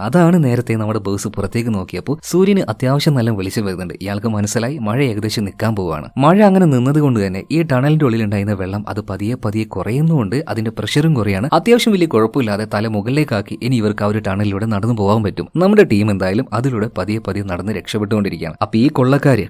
അതാണ് നേരത്തെ നമ്മുടെ ബോസ് പുറത്തേക്ക് നോക്കിയപ്പോൾ സൂര്യന് അത്യാവശ്യം നല്ല വെളിച്ചം വരുന്നുണ്ട്. ഇയാൾക്ക് മനസ്സിലായി മഴ ഏകദേശം നിൽക്കാൻ പോവാണ്. മഴ അങ്ങനെ നിന്നത് കൊണ്ട് തന്നെ ഈ ടണലിന്റെ ഉള്ളിൽ ഉണ്ടായിരുന്ന വെള്ളം അത് പതിയെ കുറയുന്നുകൊണ്ട് അതിന്റെ പ്രഷറും കുറയാണ്. അത്യാവശ്യം വലിയ കുഴപ്പമില്ലാതെ തല മുകളിലേക്കാക്കി ഇനി ഇവർക്ക് ആ ഒരു ടണലിലൂടെ നടന്നു പോകാൻ പറ്റും. നമ്മുടെ ടീം എന്തായാലും അതിലൂടെ പതിയെ നടന്ന് രക്ഷപ്പെട്ടുകൊണ്ടിരിക്കുകയാണ്. അപ്പൊ ഈ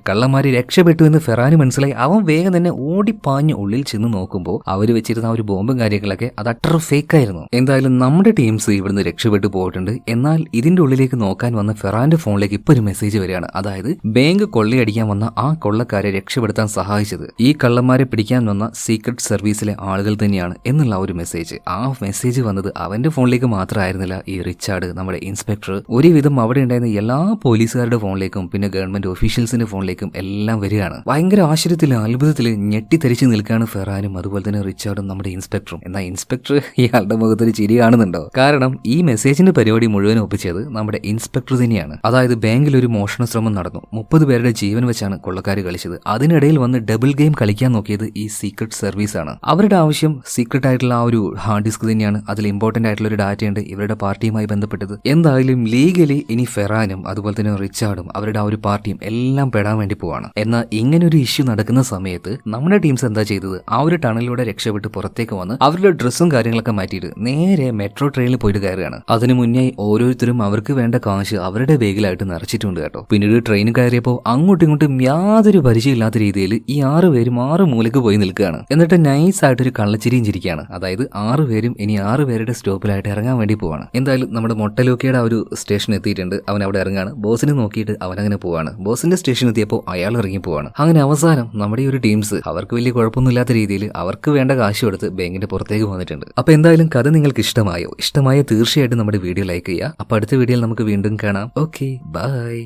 കള്ളന്മാര് രക്ഷപ്പെട്ടു എന്ന് ഫെറാന് മനസ്സിലായി. അവൻ വേഗം തന്നെ ഓടിപ്പാഞ്ഞ് ഉള്ളിൽ ചെന്ന് നോക്കുമ്പോൾ അവർ വെച്ചിരുന്ന ആ ഒരു ബോംബും കാര്യങ്ങളൊക്കെ അത് അട്ടർ ഫേക്ക് ആയിരുന്നു. എന്തായാലും നമ്മുടെ ടീംസ് ഇവിടുന്ന് രക്ഷപ്പെട്ടു പോയിട്ടുണ്ട്. എന്നാൽ ഇതിന്റെ ഉള്ളിലേക്ക് നോക്കാൻ വന്ന ഫെറാന്റെ ഫോണിലേക്ക് ഇപ്പൊ ഒരു മെസ്സേജ് വരികയാണ്. അതായത് ബാങ്ക് കൊള്ളയടിക്കാൻ വന്ന ആ കൊള്ളക്കാരെ രക്ഷപ്പെടുത്താൻ സഹായിച്ചത് ഈ കള്ളന്മാരെ പിടിക്കാൻ വന്ന സീക്രട്ട് സർവീസിലെ ആളുകൾ തന്നെയാണ് എന്നുള്ള ഒരു മെസ്സേജ്. ആ മെസ്സേജ് വന്നത് അവന്റെ ഫോണിലേക്ക് മാത്രമായിരുന്നില്ല. ഈ റിച്ചാർഡ്, നമ്മുടെ ഇൻസ്പെക്ടർ, ഒരുവിധം അവിടെ ഉണ്ടായിരുന്ന എല്ലാ പോലീസുകാരുടെ ഫോണിലേക്കും പിന്നെ ഗവൺമെന്റ് ഒഫീഷ്യൽസിന്റെ ഫോണിലേക്കും എല്ലാം വരികയാണ്. ഭയങ്കര ആശ്ചര്യത്തില് അത്ഭുതത്തില് ഞെട്ടിത്തരിച്ച് നിൽക്കുകയാണ് ഫെറാനും അതുപോലെ തന്നെ റിച്ചാർഡും നമ്മുടെ ഇൻസ്പെക്ടറും. എന്നാൽ ഇൻസ്പെക്ടർ ഇയാളുടെ മുഖത്തൊരു ചിരി കാണുന്നുണ്ടോ? കാരണം ഈ മെസ്സേജിന്റെ പരിപാടി മുഴുവൻ ഒപ്പിച്ചത് നമ്മുടെ ഇൻസ്പെക്ടർ തന്നെയാണ്. അതായത് ബാങ്കിൽ ഒരു മോഷണ ശ്രമം നടന്നു. 30 പേരുടെ ജീവൻ വെച്ചാണ് കൊള്ളക്കാർ കളിച്ചത്. അതിനിടയിൽ വന്ന് ഡബിൾ ഗെയിം കളിക്കാൻ നോക്കിയത് ഈ സീക്രട്ട് സർവീസ് ആണ്. അവരുടെ ആവശ്യം സീക്രട്ട് ആയിട്ടുള്ള ആ ഒരു ഹാർഡ് ഡിസ്ക് തന്നെയാണ്. അതിൽ ഇമ്പോർട്ടന്റ് ആയിട്ടുള്ള ഒരു ഡാറ്റയുണ്ട് ഇവരുടെ പാർട്ടിയുമായി ബന്ധപ്പെട്ടത്. എന്തായാലും ലീഗലി ഇനി ഫെറാനും അതുപോലെ തന്നെ റിച്ചാർഡും അവരുടെ ആ ഒരു പാർട്ടിയും എല്ലാം പെടാൻ വേണ്ടി പോവാണ്. എന്നാൽ ഇങ്ങനെ ഒരു ഇഷ്യൂ നടക്കുന്ന സമയത്ത് നമ്മുടെ ടീംസ് എന്താ ചെയ്തത്? ആ ഒരു ടണലിലൂടെ രക്ഷപ്പെട്ട് പുറത്തേക്ക് വന്ന് അവരുടെ ഡ്രസ്സും കാര്യങ്ങളൊക്കെ മാറ്റിയിട്ട് നേരെ മെട്രോ ട്രെയിനിൽ പോയിട്ട് കയറുകയാണ്. അതിനു മുന്നേ ഓരോരുത്തരും അവർക്ക് വേണ്ട കാശ് അവരുടെ ബാഗിലായിട്ട് നിറച്ചിട്ടുണ്ട് കേട്ടോ. പിന്നീട് ട്രെയിൻ കയറിയപ്പോൾ അങ്ങോട്ടും ഇങ്ങോട്ടും യാതൊരു പരിചയമില്ലാത്ത രീതിയിൽ ഈ 6 പേരും 6 മൂലക്ക് പോയി നിൽക്കുകയാണ്. എന്നിട്ട് നൈസ് ആയിട്ടൊരു കള്ളച്ചിരിയും ചിരിക്കുകയാണ്. അതായത് 6 പേരും ഇനി 6 പേരുടെ സ്റ്റോപ്പിലായിട്ട് ഇറങ്ങാൻ വേണ്ടി പോവാണ്. എന്തായാലും നമ്മുടെ മൊട്ടലോക്കിയുടെ ആ ഒരു സ്റ്റേഷൻ എത്തിയിട്ടുണ്ട്. അവൻ അവിടെ ഇറങ്ങാണ്. ബോസിനെ നോക്കിയിട്ട് അവൻ അങ്ങനെ പോവാണ്. ബോസിന്റെ സ്റ്റേഷൻ എത്തിയപ്പോൾ അയാൾ ഇറങ്ങി പോവാണ്. അങ്ങനെ അവസാനം നമ്മുടെ ഈ ഒരു ടീംസ് അവർക്ക് വലിയ കുഴപ്പമൊന്നുമില്ലാത്ത രീതിയിൽ അവർക്ക് വേണ്ട കാശ് കൊടുത്ത് ബാങ്കിന്റെ പുറത്തേക്ക് വന്നിട്ടുണ്ട്. അപ്പൊ എന്തായാലും കഥ നിങ്ങൾക്ക് ഇഷ്ടമായോ? ഇഷ്ടമായ തീർച്ചയായിട്ടും നമ്മുടെ വീഡിയോ ലൈക്ക് ചെയ്യുക. അപ്പൊ അടുത്ത വീഡിയോയിൽ നമുക്ക് വീണ്ടും കാണാം. Okay, by.